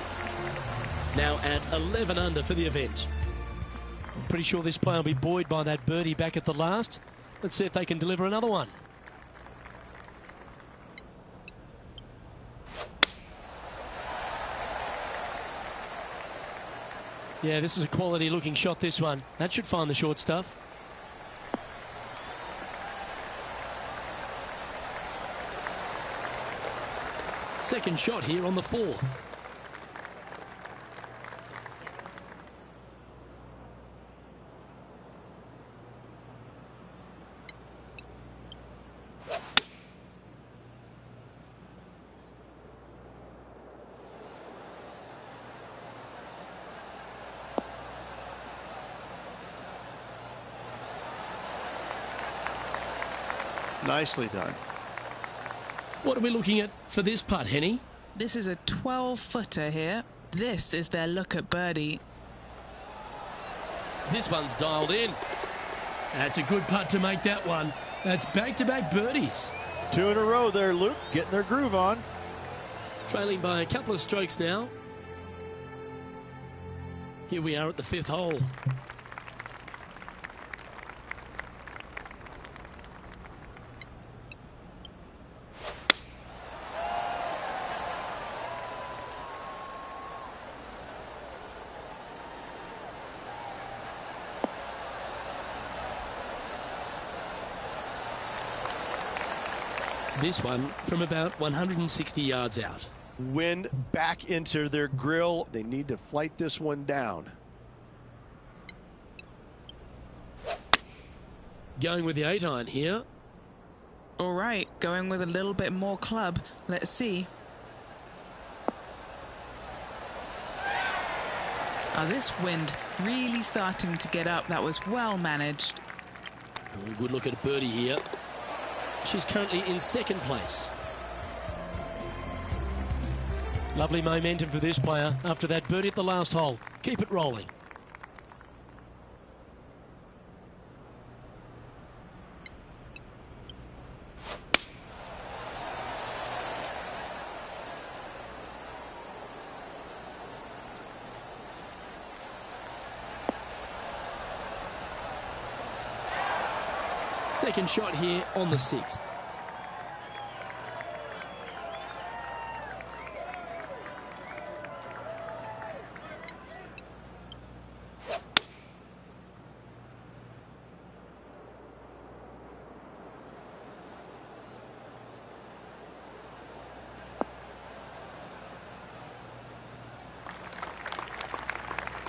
Now at 11 under for the event. I'm pretty sure this player will be buoyed by that birdie back at the last. Let's see if they can deliver another one. Yeah, this is a quality looking shot, this one. That should find the short stuff. Second shot here on the fourth. Nicely done. What are we looking at for this putt, Henny? This is a 12-footer here. This is their look at birdie. This one's dialed in. That's a good putt to make that one. That's back-to-back birdies. 2 in a row there, Luke, getting their groove on. Trailing by a couple of strokes now. Here we are at the 5th hole. This one from about 160 yards out. Wind back into their grill. They need to flight this one down. Going with the 8-iron here. All right, going with a little bit more club. Let's see. Oh, this wind really starting to get up. That was well managed. Oh, good look at a birdie here. She's currently in second place. Lovely momentum for this player after that birdie at the last hole. Keep it rolling. Second shot here on the 6th.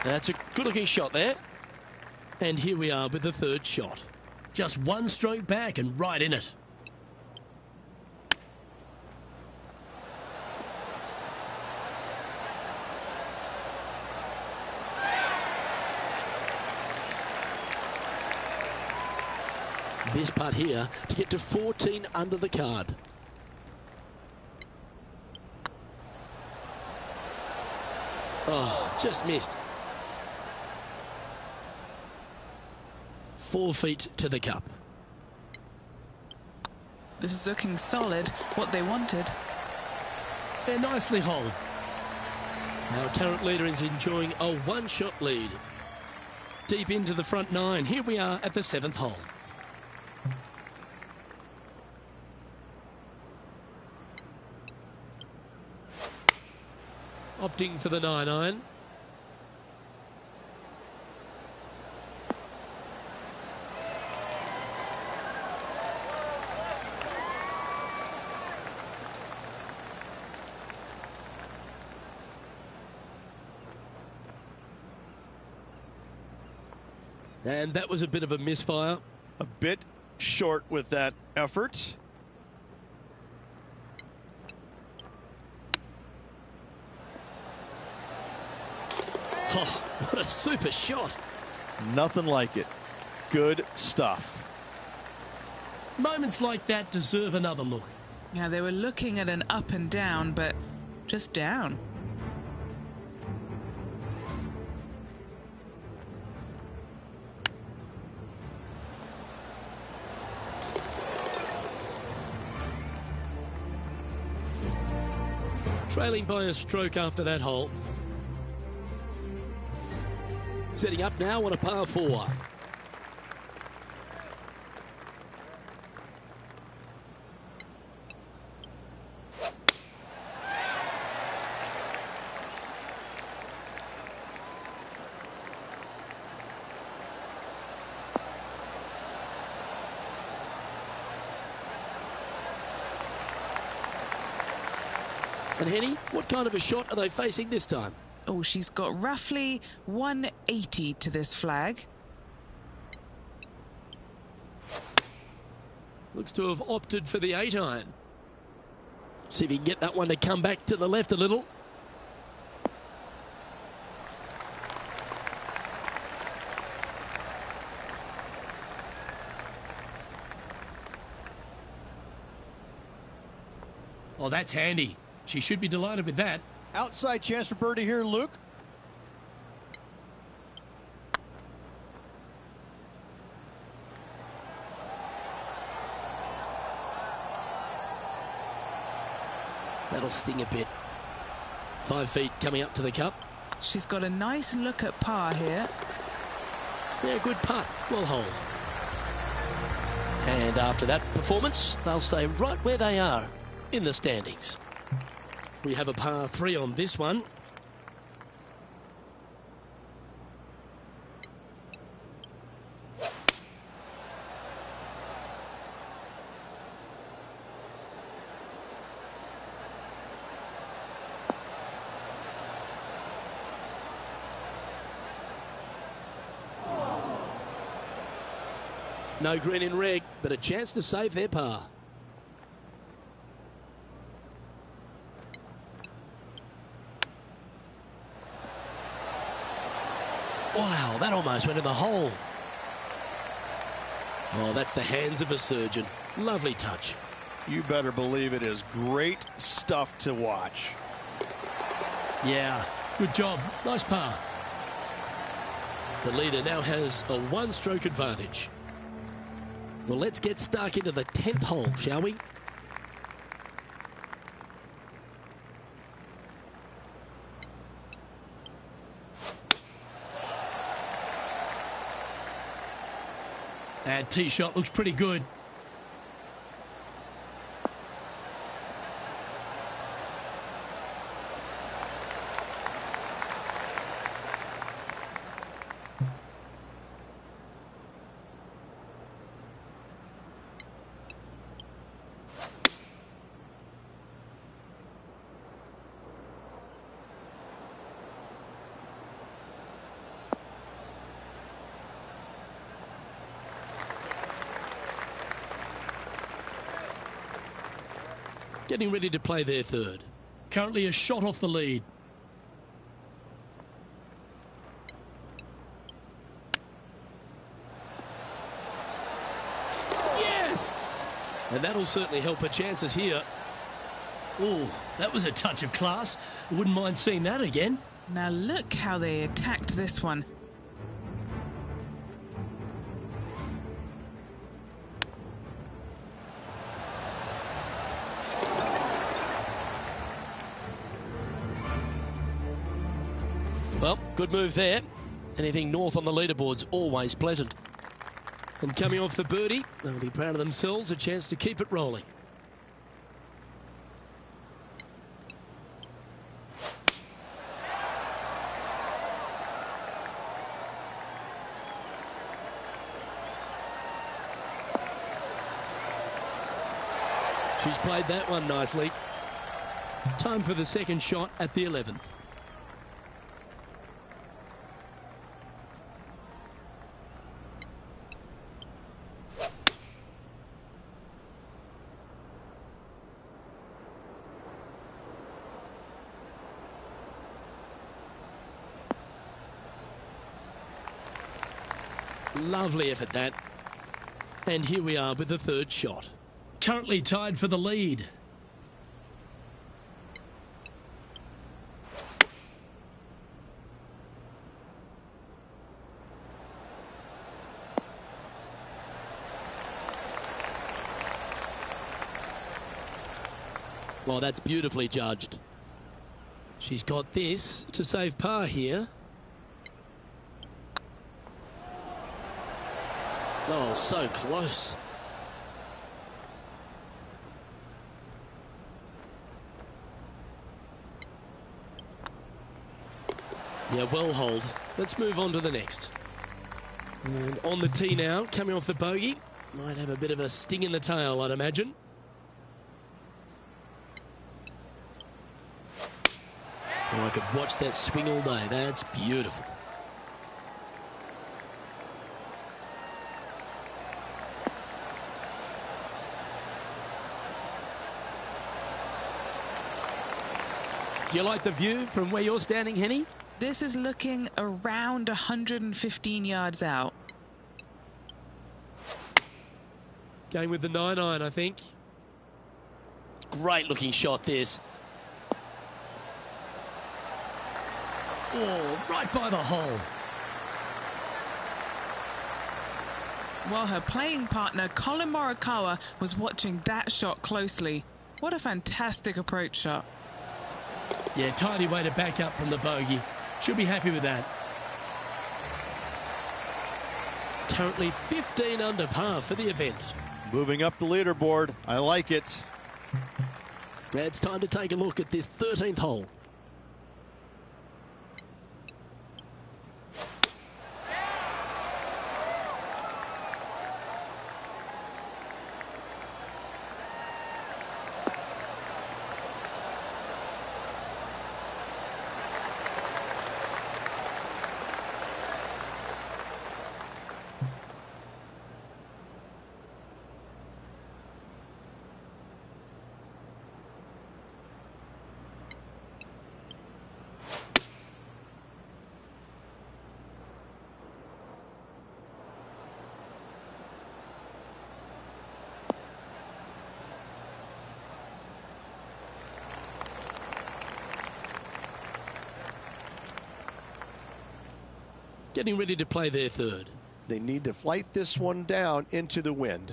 That's a good-looking shot there. And here we are with the third shot. Just one stroke back and right in it. This putt here to get to 14 under the card. Oh, just missed. 4 feet to the cup. This is looking solid, what they wanted. Yeah, nicely holed. Our current leader is enjoying a 1-shot lead. Deep into the front 9. Here we are at the 7th hole. Opting for the 9-iron. And that was a bit of a misfire. A bit short with that effort. Oh, what a super shot. Nothing like it. Good stuff. Moments like that deserve another look. Yeah, they were looking at an up and down, but just down. Trailing by a stroke after that hole. Setting up now on a par 4. And Henny, what kind of a shot are they facing this time? Oh, she's got roughly 180 to this flag. Looks to have opted for the 8-iron. See if he can get that one to come back to the left a little. Oh, that's handy. She should be delighted with that. Outside chance for birdie here, Luke. That'll sting a bit. 5 feet coming up to the cup. She's got a nice look at par here. Yeah, good putt. Well holed. And after that performance, they'll stay right where they are in the standings. We have a par 3 on this one. No green in red, but a chance to save their par. Wow, that almost went in the hole. Oh, that's the hands of a surgeon. Lovely touch. You better believe it is great stuff to watch. Yeah, good job. Nice par. The leader now has a 1-stroke advantage. Well, let's get stuck into the 10th hole, shall we? That tee shot looks pretty good. Getting ready to play their third. Currently a shot off the lead. Yes! And that'll certainly help her chances here. Oh, that was a touch of class. Wouldn't mind seeing that again. Now look how they attacked this one. Well, good move there. Anything north on the leaderboard's always pleasant. And coming off the birdie, they'll be proud of themselves, a chance to keep it rolling. She's played that one nicely. Time for the second shot at the 11th. Lovely effort that. And here we are with the third shot. Currently tied for the lead. Well, that's beautifully judged. She's got this to save par here. Oh, so close. Yeah, well hold. Let's move on to the next. And on the tee now, coming off the bogey. Might have a bit of a sting in the tail, I'd imagine. Oh, I could watch that swing all day. That's beautiful. Do you like the view from where you're standing, Henny? This is looking around 115 yards out. Going with the 9-iron, I think. Great looking shot, this. Oh, right by the hole. While her playing partner, Colin Morikawa, was watching that shot closely. What a fantastic approach shot. Yeah, tidy way to back up from the bogey. She'll be happy with that. Currently 15 under par for the event. Moving up the leaderboard. I like it. It's time to take a look at this 13th hole. Getting ready to play their third. They need to flight this one down into the wind.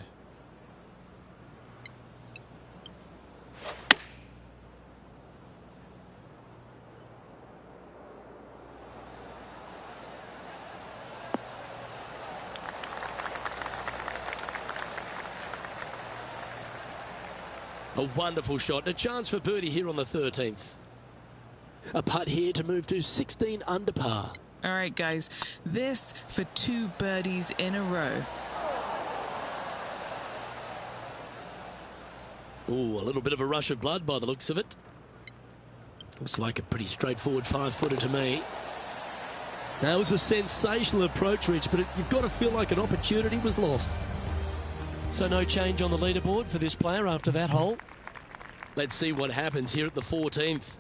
A wonderful shot. A chance for birdie here on the 13th. A putt here to move to 16 under par. All right, guys, this for 2 birdies in a row. Ooh, a little bit of a rush of blood by the looks of it. Looks like a pretty straightforward 5-footer to me. That was a sensational approach, Rich, but you've got to feel like an opportunity was lost. So no change on the leaderboard for this player after that hole. Let's see what happens here at the 14th.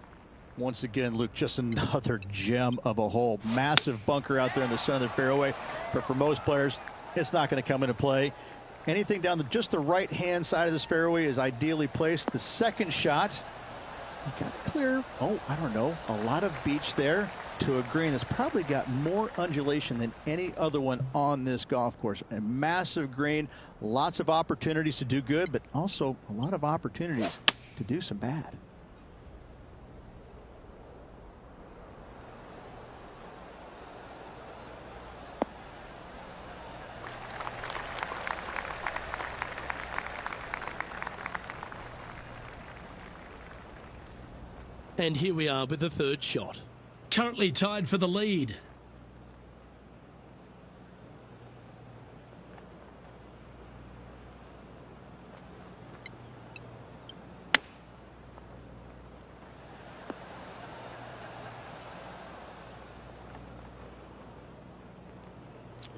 Once again, Luke, just another gem of a hole. Massive bunker out there in the center of the fairway. But for most players, it's not going to come into play. Anything down just the right-hand side of this fairway is ideally placed. The second shot, you got to clear, I don't know, a lot of beach there to a green that's probably got more undulation than any other one on this golf course. A massive green, lots of opportunities to do good, but also a lot of opportunities to do some bad. And here we are with the third shot. Currently tied for the lead.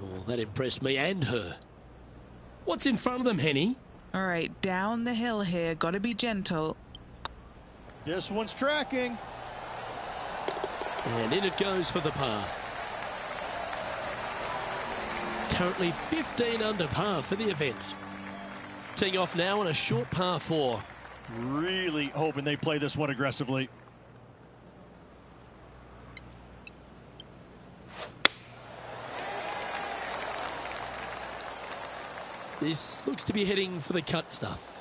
Oh, that impressed me and her. What's in front of them, Henny? All right, down the hill here. Got to be gentle. This one's tracking. And in it goes for the par. Currently 15 under par for the event. Teeing off now on a short par 4. Really hoping they play this one aggressively. This looks to be heading for the cut stuff.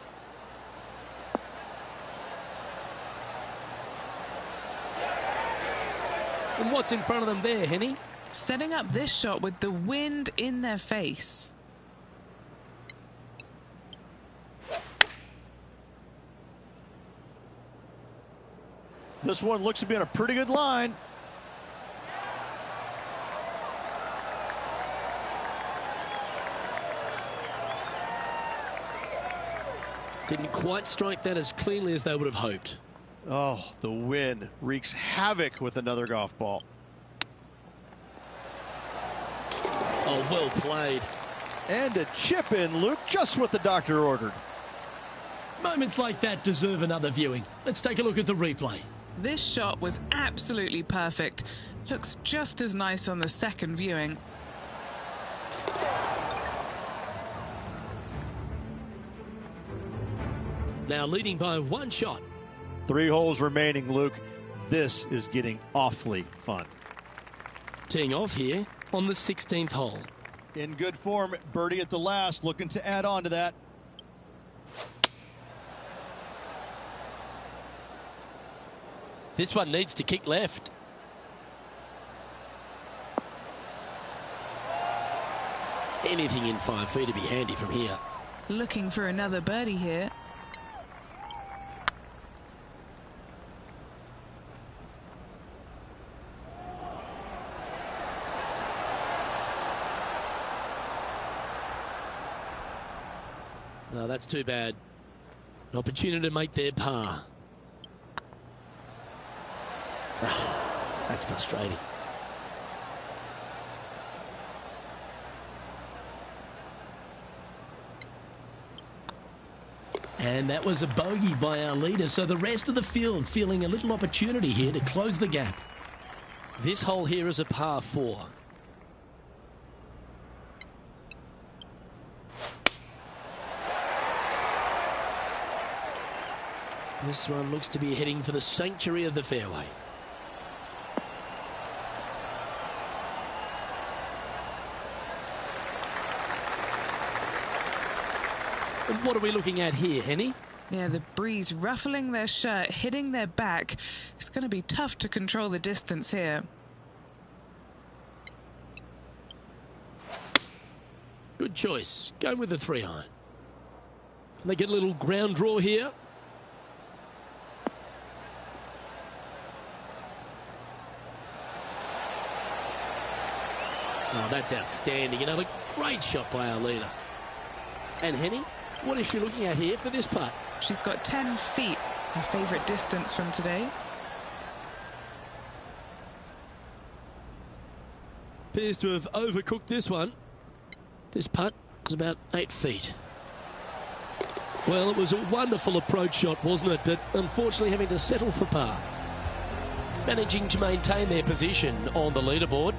And what's in front of them there, Henny? Setting up this shot with the wind in their face. This one looks to be on a pretty good line. Didn't quite strike that as cleanly as they would have hoped. Oh, the wind wreaks havoc with another golf ball. Oh, well played. And a chip in, Luke, just what the doctor ordered. Moments like that deserve another viewing. Let's take a look at the replay. This shot was absolutely perfect. Looks just as nice on the second viewing. Now leading by 1 shot. 3 holes remaining, Luke. This is getting awfully fun. Teeing off here on the 16th hole. In good form, birdie at the last, looking to add on to that. This one needs to kick left. Anything in 5 feet to be handy from here. Looking for another birdie here. No, that's too bad. An opportunity to make their par. That's frustrating. And that was a bogey by our leader, so the rest of the field feeling a little opportunity here to close the gap. This hole here is a par 4. This one looks to be heading for the sanctuary of the fairway. And what are we looking at here, Henny? Yeah, the breeze ruffling their shirt, hitting their back. It's going to be tough to control the distance here. Good choice. Going with the 3-iron. Can they get a little ground draw here? Oh, that's outstanding. Another great shot by our leader. And Henny, what is she looking at here for this putt? She's got 10 feet, her favourite distance from today. Appears to have overcooked this one. This putt was about 8 feet. Well, it was a wonderful approach shot, wasn't it? But unfortunately having to settle for par. Managing to maintain their position on the leaderboard.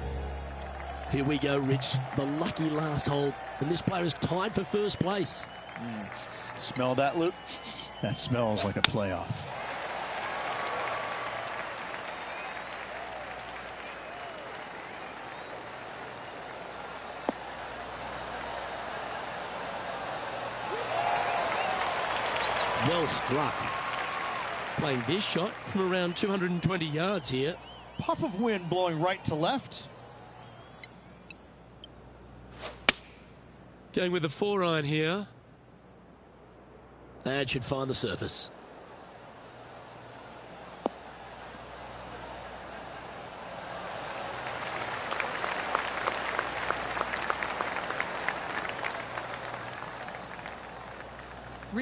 Here we go, Rich. The lucky last hole. And this player is tied for first place. Smell that, Luke? That smells like a playoff. Well struck. Playing this shot from around 220 yards here. Puff of wind blowing right to left. Going with the 4-iron here. That should find the surface.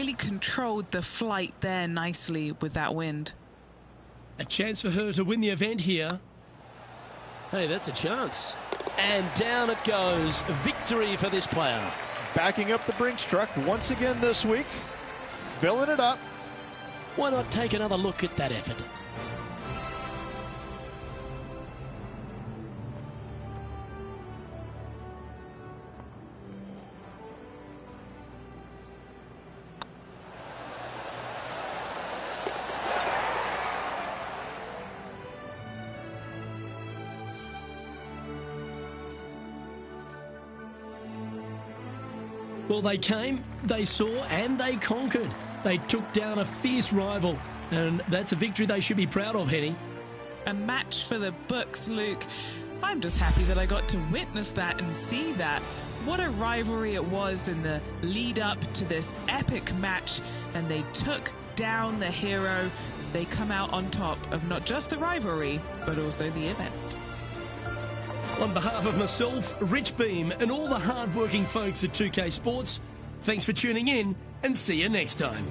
really controlled the flight there nicely with that wind. A chance for her to win the event here. Hey, that's a chance. And down it goes. A victory for this player. Backing up the Brinks truck once again this week. Filling it up. Why not take another look at that effort? Well, they came, they saw, and they conquered. They took down a fierce rival, and that's a victory they should be proud of, Henny. A match for the books, Luke. I'm just happy that I got to witness that and see that. What a rivalry it was in the lead up to this epic match, and they took down the hero. They come out on top of not just the rivalry, but also the event. On behalf of myself, Rich Beam, and all the hard-working folks at 2K Sports, thanks for tuning in, and see you next time.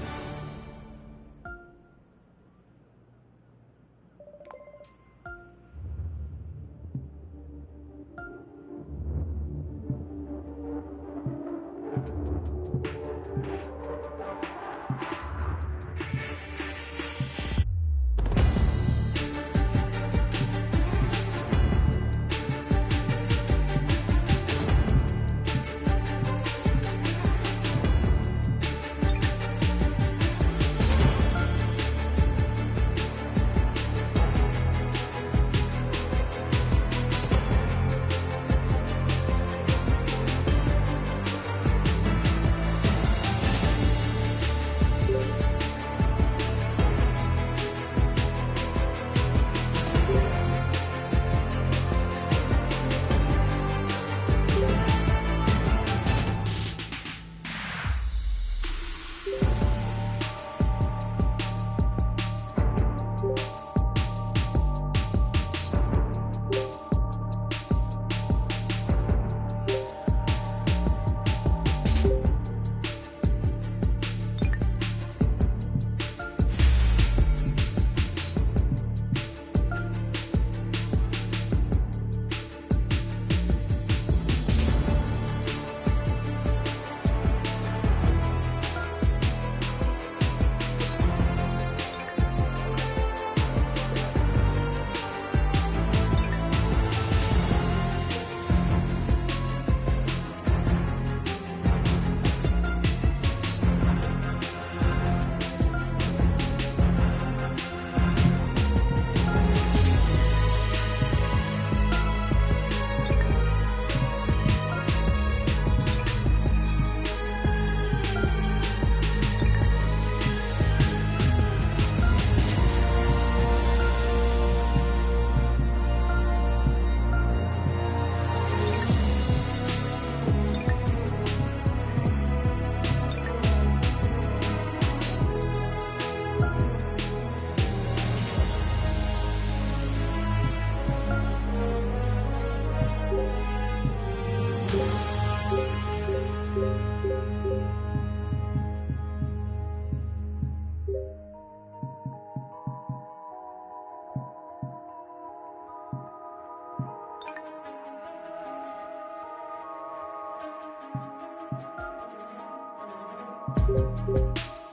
Thank you.